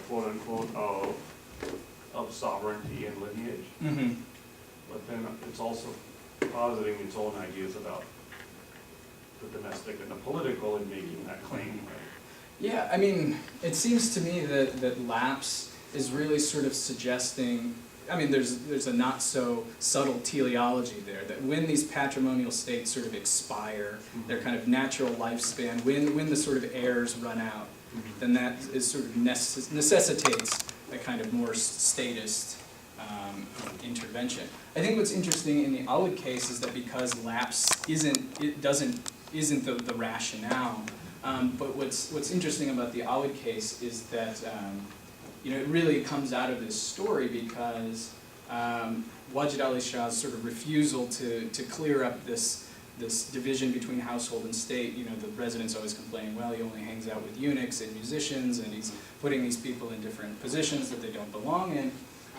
quote unquote, of sovereignty and lineage. But then it's also positing its own ideas about the domestic and the political in making that claim, right? Yeah, I mean, it seems to me that lapse is really sort of suggesting, I mean, there's a not so subtle teleology there, that when these patrimonial states sort of expire, their kind of natural lifespan, when the sort of heirs run out, then that is sort of necessitates a kind of more statist intervention. I think what's interesting in the Awadh case is that because lapse isn't the rationale, but what's interesting about the Awadh case is that it really comes out of this story because Wajid Ali Shah's sort of refusal to clear up this division between household and state. The residents always complaining, well, he only hangs out with eunuchs and musicians, and he's putting these people in different positions that they don't belong in.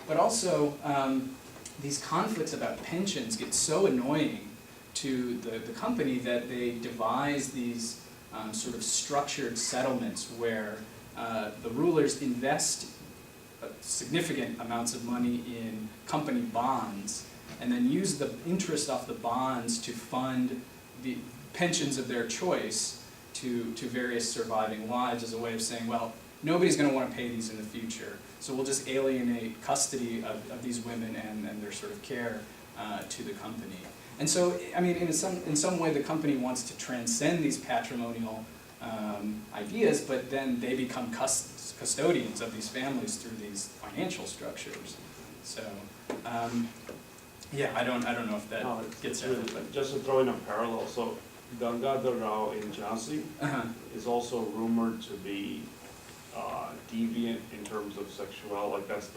But also, these conflicts about pensions get so annoying to the company that they devise these sort of structured settlements where the rulers invest significant amounts of money in company bonds and then use the interest off the bonds to fund the pensions of their choice to various surviving wives as a way of saying, well, nobody's going to want to pay these in the future, so we'll just alienate custody of these women and their sort of care to the company. And so, I mean, in some way the company wants to transcend these patrimonial ideas, but then they become custodians of these families through these financial structures. So, yeah, I don't know if that gets really, it. just to throw in a parallel, so Ganga in Jhansi is also rumored to be deviant in terms of sexuality. Like that's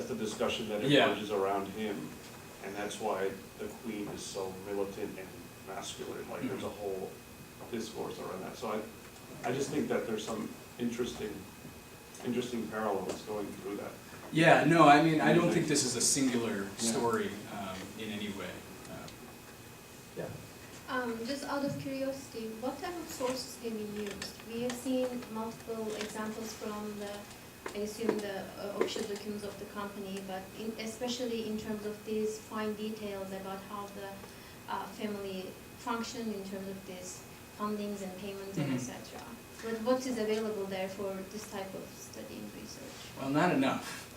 the discussion that emerges around him, and that's why the queen is so militant and masculine. Like there's a whole discourse around that. So I just think that there's some interesting parallels going through that. Yeah, no, I mean, I don't think this is a singular story in any way. Yeah. Just out of curiosity, what type of sources can be used? We have seen multiple examples from I assume the official documents of the company, but especially in terms of these fine details about how the family functioned in terms of these fundings and payments and etc. What is available there for this type of study and research? Well, not enough.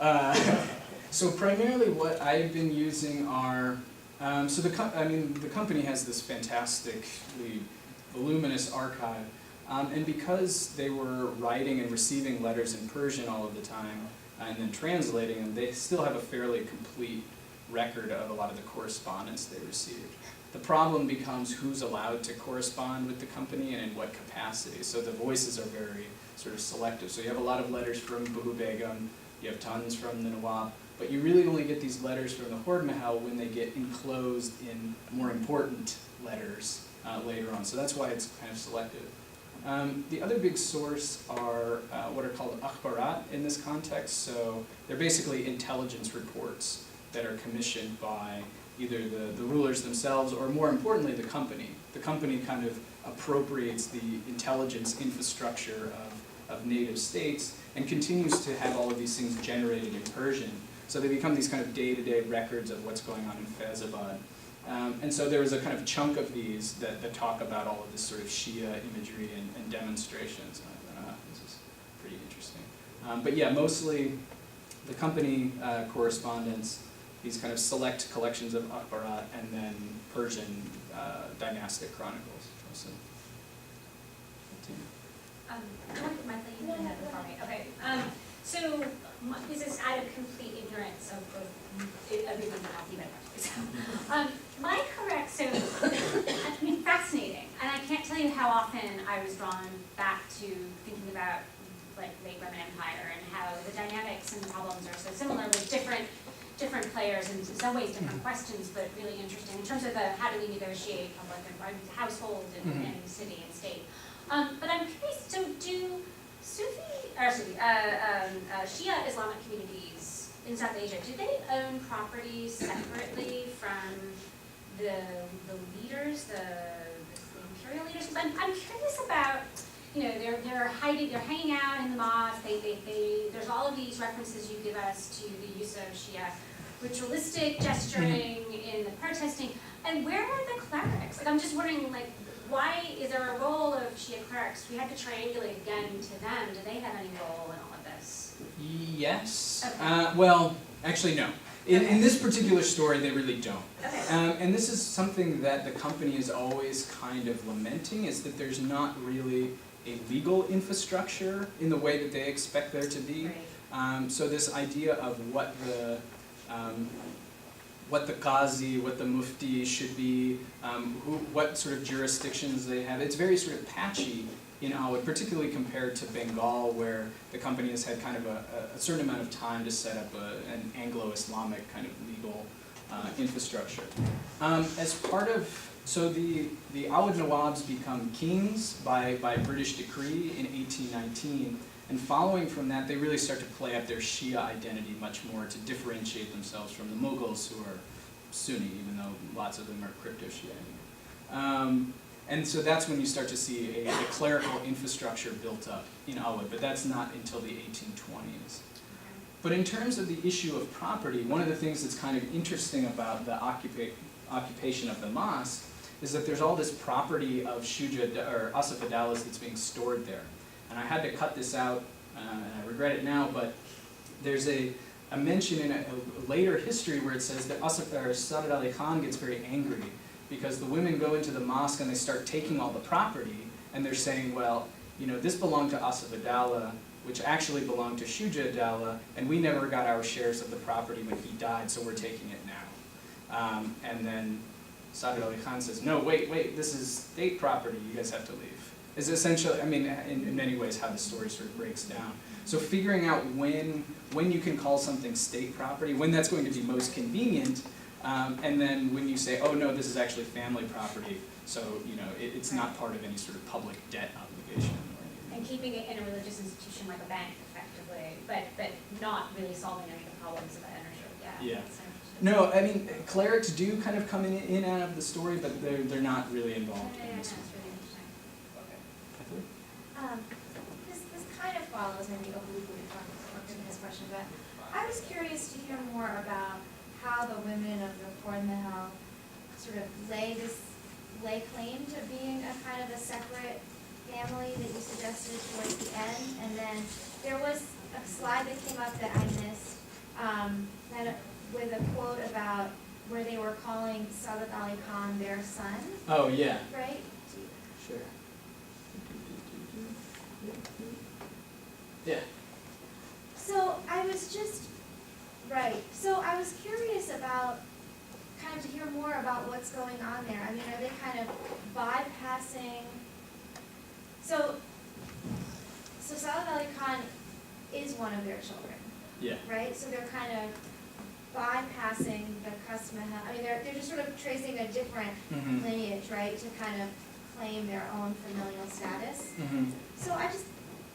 So primarily what I've been using are, the company has this fantastically voluminous archive, and because they were writing and receiving letters in Persian all of the time, and then translating them, they still have a fairly complete record of a lot of the correspondence they received. The problem becomes who's allowed to correspond with the company and in what capacity. So the voices are very sort of selective. So you have a lot of letters from Buhu Begum, you have tons from the Nawab, but you really only get these letters from the Khord Mahal when they get enclosed in more important letters later on. So that's why it's kind of selective. The other big source are what are called akhbarat in this context. So they're basically intelligence reports that are commissioned by either the rulers themselves or, more importantly, the company. The company kind of appropriates the intelligence infrastructure of native states and continues to have all of these things generated in Persian. So they become these kind of day-to-day records of what's going on in Faizabad. And so there is a kind of chunk of these that talk about all of this sort of Shia imagery and demonstrations. This is pretty interesting. But yeah, mostly the company correspondence, these kind of select collections of akhbarat, and then Persian dynastic chronicles. Awesome. Michael, you can have it for me. Okay. So this is out of complete ignorance of everything about the event. Am I correct? So I mean, fascinating, and I can't tell you how often I was drawn back to thinking about like late Roman Empire and how the dynamics and problems are so similar with different players and in some ways different questions, but really interesting in terms of how do we negotiate public and private household and city and state. But I'm curious, so do Shia Islamic communities in South Asia, do they own properties separately from the leaders, the imperial leaders? Because I'm curious about, they're hanging out in the mosque. There's all of these references you give us to the use of Shia ritualistic gesturing in the protesting, and where are the clerics? Like, I'm just wondering, like, why is there a role of Shia clerics? We have to triangulate again to them. Do they have any role in all of this? Yes. Okay. Well, actually, no. In this particular story, they really don't. Okay. And this is something that the company is always kind of lamenting, is that there's not really a legal infrastructure in the way that they expect there to be. Right. So this idea of what the qazi, what the mufti should be, what sort of jurisdictions they have. It's very sort of patchy in Awadh, particularly compared to Bengal, where the company has had kind of a certain amount of time to set up an Anglo-Islamic kind of legal infrastructure. So the Awadh Nawabs become kings by British decree in 1819, and following from that, they really start to play up their Shia identity much more to differentiate themselves from the Mughals, who are Sunni, even though lots of them are crypto-Shia. And so that's when you start to see a clerical infrastructure built up in Alwood, but that's not until the 1820s. But in terms of the issue of property, one of the things that's kind of interesting about the occupation of the mosque is that there's all this property of or Asal-ud-daulas that's being stored there. And I had to cut this out, and I regret it now, but there's a mention in a later history where it says that Sa'ad Ali Khan gets very angry because the women go into the mosque and they start taking all the property, and they're saying, well, you know, this belonged to Asal-ud-daula, which actually belonged to Shuja-ud-daula, and we never got our shares of the property when he died, so we're taking it now. And then Sa'ad Ali Khan says, no, wait, this is state property, you guys have to leave. Is essentially, I mean, in many ways how the story sort of breaks down. So figuring out when you can call something state property, when that's going to be most convenient, and then when you say, oh no, this is actually family property, so you know it's not part of any sort of public debt obligation. And keeping it in a religious institution like a bank, effectively, but not really solving any of the problems of ownership. Yeah. No, I mean clerics do kind of come in and out of the story, but they're not really involved in this one. That's really interesting. This kind of follows maybe obliquely from his question, but I was curious to hear more about how the women of the Khord Mahal sort of lay claim to being a kind of a separate family that you suggested towards the end, and then there was a slide that came up that I missed with a quote about where they were calling Sa'ad Ali Khan their son. Oh yeah. Right? Sure. Yeah. So I was curious about kind of to hear more about what's going on there. I mean, are they kind of bypassing? So Sa'ad Ali Khan is one of their children, Yeah. right? So they're kind of bypassing the custom. I mean, they're just sort of tracing a different lineage, right, to kind of claim their own familial status. So I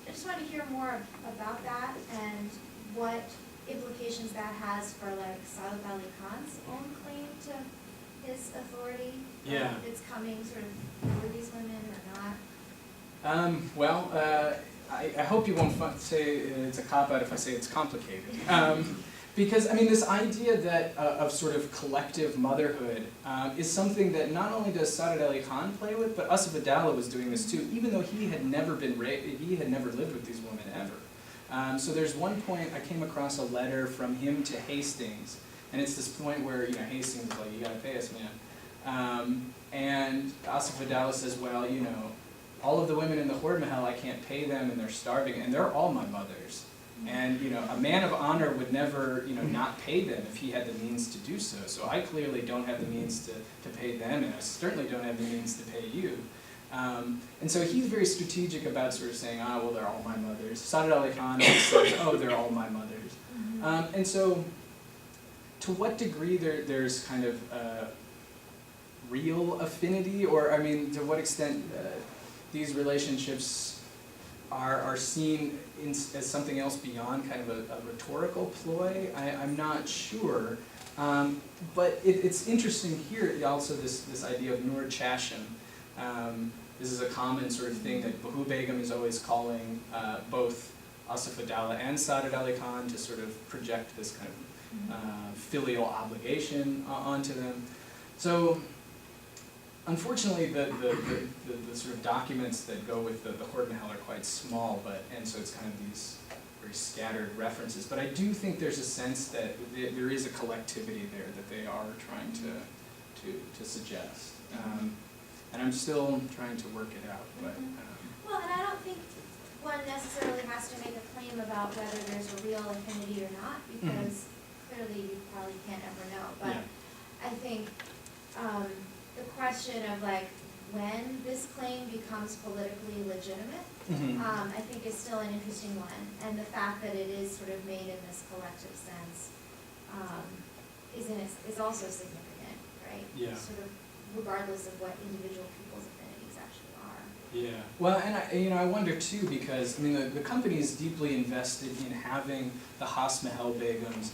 just wanted to hear more about that and what implications that has for like Sa'ad Ali Khan's own claim to his authority. Yeah. If it's coming sort of over these women or not. Well, I hope you won't say it's a cop-out if I say it's complicated. Because, I mean, this idea that of sort of collective motherhood is something that not only does Sa'ad Ali Khan play with, but Asal-ud-daula was doing this too, even though he had never lived with these women ever. So there's one point I came across a letter from him to Hastings, and it's this point where, you know, Hastings is like, you gotta pay us, man. And Asal-ud-daula says, well, you know, all of the women in the Khord Mahal, I can't pay them, and they're starving, and they're all my mothers. And, you know, a man of honor would never, you know, not pay them if he had the means to do so. So I clearly don't have the means to pay them, and I certainly don't have the means to pay you. And so he's very strategic about sort of saying, well, they're all my mothers. Sa'ad Ali Khan says, oh, they're all my mothers. And so to what degree there's kind of real affinity, or, I mean, to what extent these relationships are seen as something else beyond kind of a rhetorical ploy, I'm not sure. But it's interesting here also this idea of Nur Chasham. This is a common sort of thing that Bahu Begum is always calling both Asal-ud-daula and Sa'ad Ali Khan to sort of project this kind of filial obligation onto them. So unfortunately, the sort of documents that go with the Khord Mahal are quite small, and so it's kind of these very scattered references. But I do think there's a sense that there is a collectivity there that they are trying to suggest. And I'm still trying to work it out. But well, and I don't think one necessarily has to make a claim about whether there's a real affinity or not, because clearly you probably can't ever know. But yeah. I think the question of like when this claim becomes politically legitimate, I think is still an interesting one, and the fact that it is sort of made in this collective sense is also significant, right? Yeah. Sort of regardless of what individual people's affinities actually are. Yeah. Well, and I wonder too, because I mean the company is deeply invested in having the Has Mahal Begums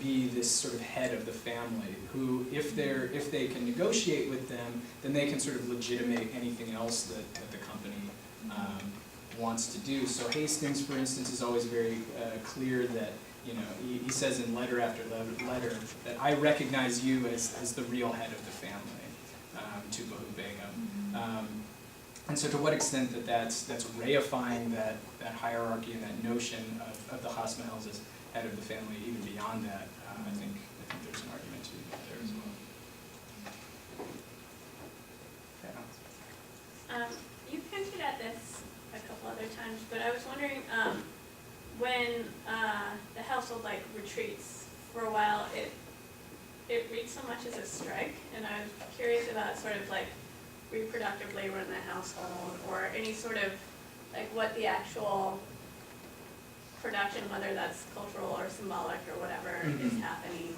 be this sort of head of the family who, if they can negotiate with them, then they can sort of legitimate anything else that the company wants to do. So Hastings, for instance, is always very clear that, you know, he says in letter after letter that I recognize you as the real head of the family, to Bahu Begum. And so to what extent that's reifying that hierarchy and that notion of the Khas Mahals as head of the family, even beyond that, I think there's an argument to be made there as well. Yeah. You've hinted at this a couple other times, but I was wondering, when the household like retreats for a while, it reads so much as a strike, and I was curious about sort of like reproductive labor in the household, or any sort of like what the actual production, whether that's cultural or symbolic or whatever, is happening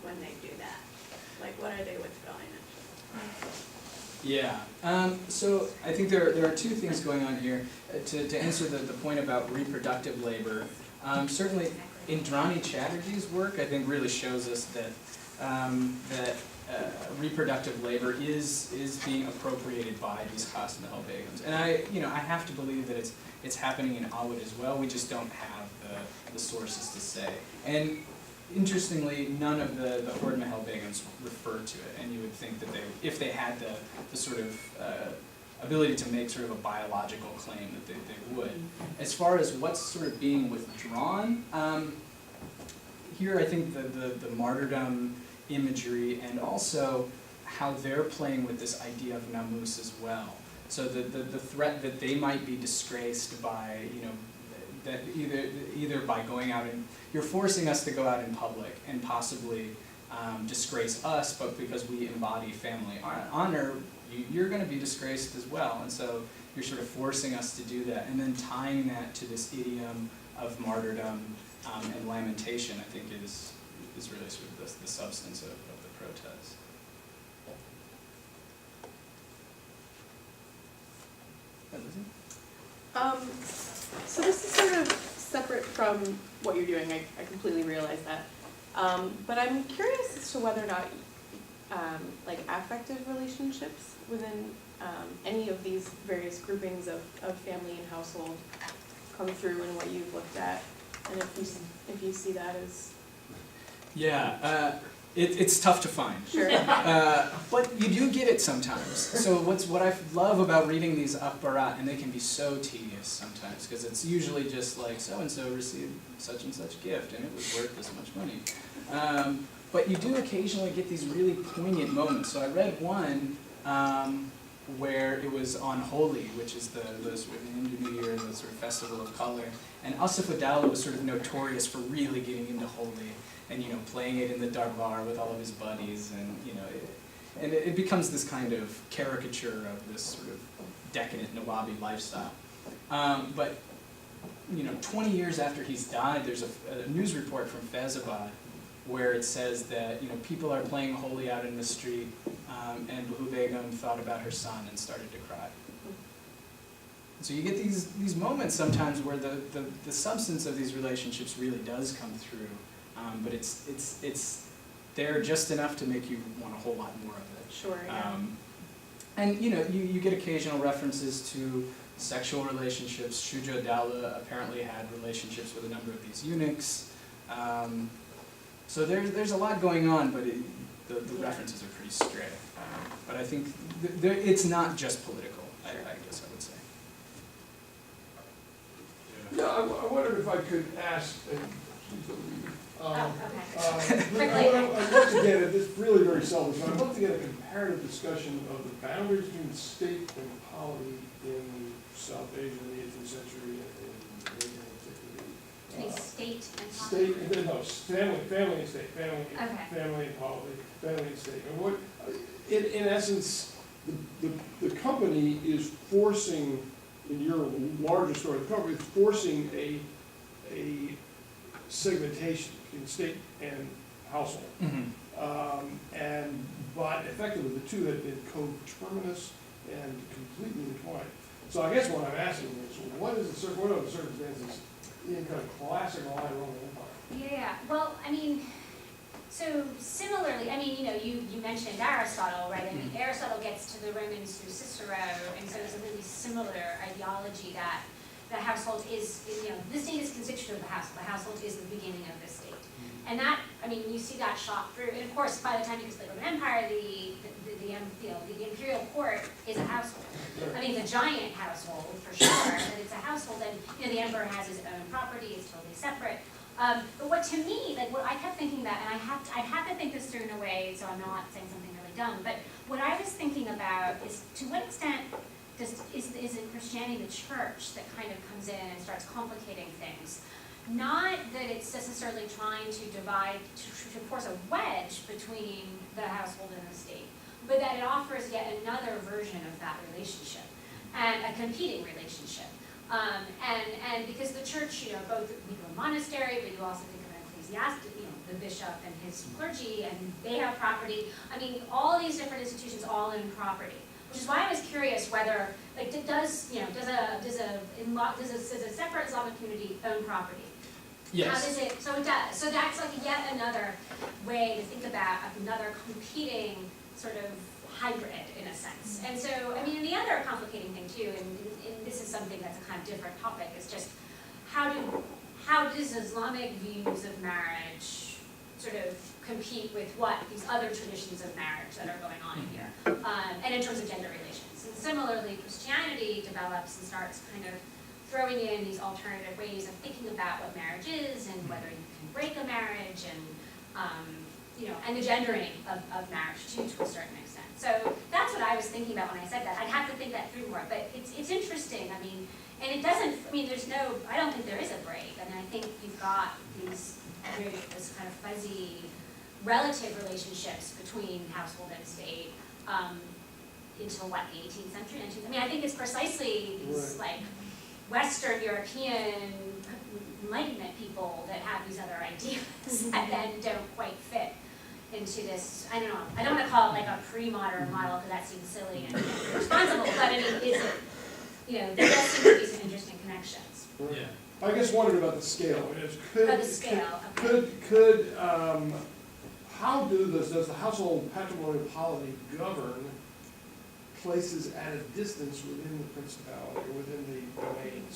when they do that. Like, what are they withdrawing actually? Yeah, so I think there are two things going on here. To answer the point about reproductive labor, certainly Indrani Chatterjee's work, I think, really shows us that reproductive labor is being appropriated by these Khas Mahal Begums. And I have to believe that it's happening in Awad as well. We just don't have the sources to say. And interestingly, none of the Khord Mahal Begums refer to it, and you would think that if they had the sort of ability to make sort of a biological claim, that they would. As far as what's sort of being withdrawn, here I think the martyrdom imagery, and also how they're playing with this idea of namus as well. So the threat that they might be disgraced by, you know, that either by going out and you're forcing us to go out in public and possibly disgrace us, but because we embody family honor, you're going to be disgraced as well. And so you're sort of forcing us to do that, and then tying that to this idiom of martyrdom and lamentation, I think is really sort of the substance of the protest. So this is sort of separate from what you're doing, I completely realize that. But I'm curious as to whether or not like affective relationships within any of these various groupings of family and household come through in what you've looked at, and if you see that as... Yeah, it's tough to find. Sure. But you do get it sometimes. So what I love about reading these Akhbarat, and they can be so tedious sometimes, because it's usually just like, so-and-so received such and such gift, and it was worth this much money. But you do occasionally get these really poignant moments. So I read one where it was on Holi, which is the sort of Hindu New Year, the sort of festival of color. And Asal-ud-daula was sort of notorious for really getting into Holi, and playing it in the darbar with all of his buddies, and it becomes this kind of caricature of this sort of decadent Nawabi lifestyle. But 20 years after he's died, there's a news report from Faizabad where it says that people are playing Holi out in the street, and Bahu Begum thought about her son and started to cry. So you get these moments sometimes where the substance of these relationships really does come through, but it's there just enough to make you want a whole lot more of it. Sure, yeah. And you get occasional references to sexual relationships. Shuja-ud-daula apparently had relationships with a number of these eunuchs. So there's a lot going on, but the references are pretty stray. But I think it's not just political, I guess I would say. Yeah, I wondered if I could ask, and she's the lead. I'd love to get it's really very selfish, but I'd love to get a comparative discussion of the boundaries between state and polity in South Asia in the 18th century and India in particular. State and polity? Family and state, family and polity, family and state. And what, in essence, the company is forcing, in your larger story, the company is forcing a segmentation between state and household. Mm-hmm. But effectively the two have been coterminous and completely entwined. So I guess what I'm asking is, what are the circumstances in kind of classic Roman Empire. Yeah, well, I mean, so similarly, I mean, you mentioned Aristotle, right? I mean, Aristotle gets to the Romans through Cicero, and so there's a really similar ideology that the household is, the state is constituted of the household. The household is the beginning of the state. And that, I mean, you see that shot through, and of course, by the time you get to the Roman Empire, the imperial court is a household. I mean, it's a giant household for sure, but it's a household, and the emperor has his own property, it's totally separate. But what to me, like what I kept thinking about, and I have to think this through in a way, so I'm not saying something really dumb, but what I was thinking about is to what extent is it Christianity the church that kind of comes in and starts complicating things? Not that it's necessarily trying to divide, to force a wedge between the household and the state, but that it offers yet another version of that relationship, and a competing relationship. And because the church, both you have a monastery, but you also think of an ecclesiastic, the bishop and his clergy, and they have property. I mean, all these different institutions all own property, which is why I was curious whether, like, does a separate Islamic community own property? Yes. How does it? So it does. So that's like yet another way to think about another competing sort of hybrid in a sense. And so, I mean, the other complicating thing too, and this is something that's a kind of different topic, is just how does Islamic views of marriage sort of compete with what these other traditions of marriage that are going on here, and in terms of gender relations. And similarly, Christianity develops and starts kind of throwing in these alternative ways of thinking about what marriage is and whether you can break a marriage, and and the gendering of marriage too, to a certain extent. So that's what I was thinking about when I said that. I'd have to think that through more, but it's interesting. I mean, and it doesn't. I mean, I don't think there is a break. I mean, I think you've got this kind of fuzzy relative relationships between household and state until what, the 18th century? I mean, I think it's precisely these like Western European Enlightenment people that have these other ideas that then don't quite fit into this, I don't know, I don't want to call it like a pre-modern model because that seems silly and irresponsible, but I mean, is it, there does seem to be some interesting connections. Right. Yeah. I just wondered about the scale. I mean, The scale, how does the household patrimonial polity govern places at a distance within the principality or within the domains?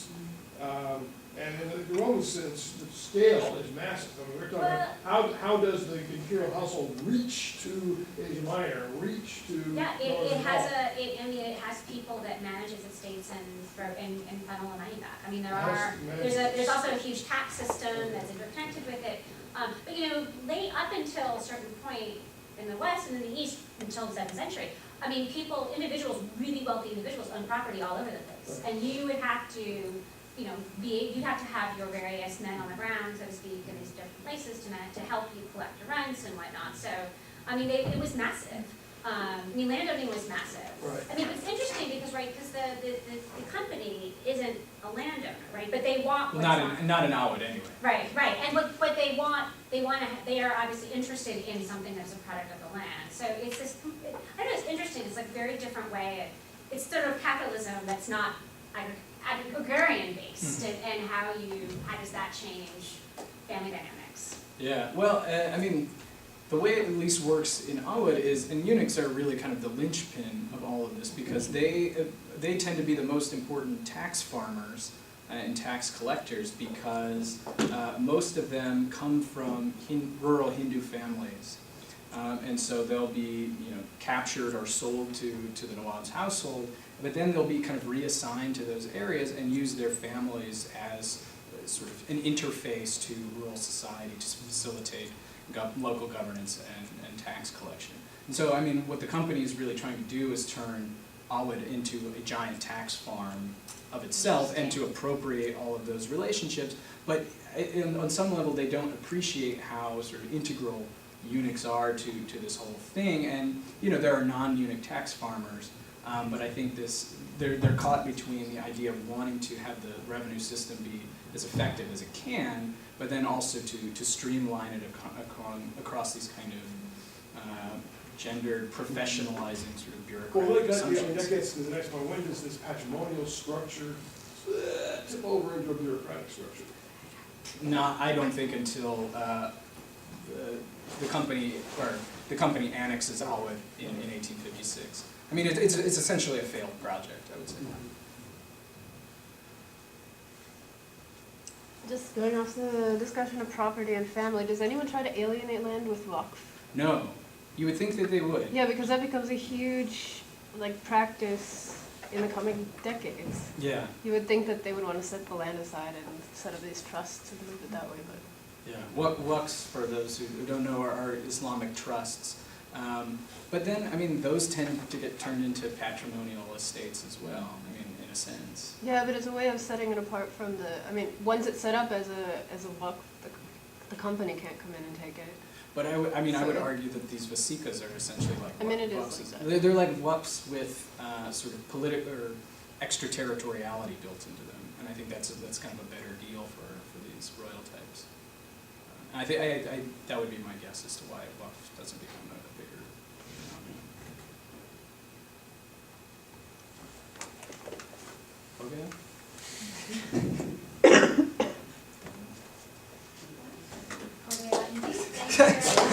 And in the Roman sense, the scale is massive. I mean, we're talking, how does the imperial household reach to Asia Minor, reach to it has people that manage its estates and funnel money back. I mean, there's also a huge tax system that's interconnected with it. But late up until a certain point in the West and in the East until the 7th century, I mean, individuals, really wealthy individuals own property all over the place, and you would have to. You'd have to have your various men on the ground, so to speak, in these different places to help you collect the rents and whatnot. So, I mean, it was massive. Landowning was massive. Right. I mean, it's interesting because the company isn't a landowner, right? But they want not an Asal-ud anyway. Right. And what they want, they are obviously interested in something that's a product of the land. So it's this. I don't know. It's interesting. It's like a very different way. It's sort of capitalism that's not agrarian based, and how does that change family dynamics? Yeah, well, I mean, the way it at least works in Asal-ud is, and eunuchs are really kind of the linchpin of all of this, because they tend to be the most important tax farmers and tax collectors, because most of them come from rural Hindu families. And so they'll be captured or sold to the Nawab's household, but then they'll be kind of reassigned to those areas and use their families as sort of an interface to rural society to facilitate local governance and tax collection. And so, I mean, what the company is really trying to do is turn Asal-ud into a giant tax farm of itself and to appropriate all of those relationships, but on some level they don't appreciate how sort of integral eunuchs are to this whole thing. And there are non-eunuch tax farmers, but I think they're caught between the idea of wanting to have the revenue system be as effective as it can, but then also to streamline it across these kind of gendered, professionalizing sort of bureaucratic assumptions. That gets to the next point. When does this patrimonial structure tip over into a bureaucratic structure? not, I don't think, until the company annexes Al-ud in 1856. I mean, it's essentially a failed project, I would say. Just going off the discussion of property and family, does anyone try to alienate land with waqf? No, you would think that they would. Yeah, because that becomes a huge, like, practice in the coming decades. Yeah, You would think that they would want to set the land aside and set up these trusts and move it that way, but. yeah. Waqfs, for those who don't know, are Islamic trusts. But then, I mean, those tend to get turned into patrimonial estates as well, I mean, in a sense. Yeah, but it's a way of setting it apart from the, I mean, once it's set up as a waqf, the company can't come in and take it. But I would argue that these vasikas are essentially like I mean, it is waqfs. like that. They're like waqfs with sort of political or extraterritoriality built into them, and I think that's kind of a better deal for these royal types. I think that would be my guess as to why waqf doesn't become a bigger phenomenon. Okay. Thank you.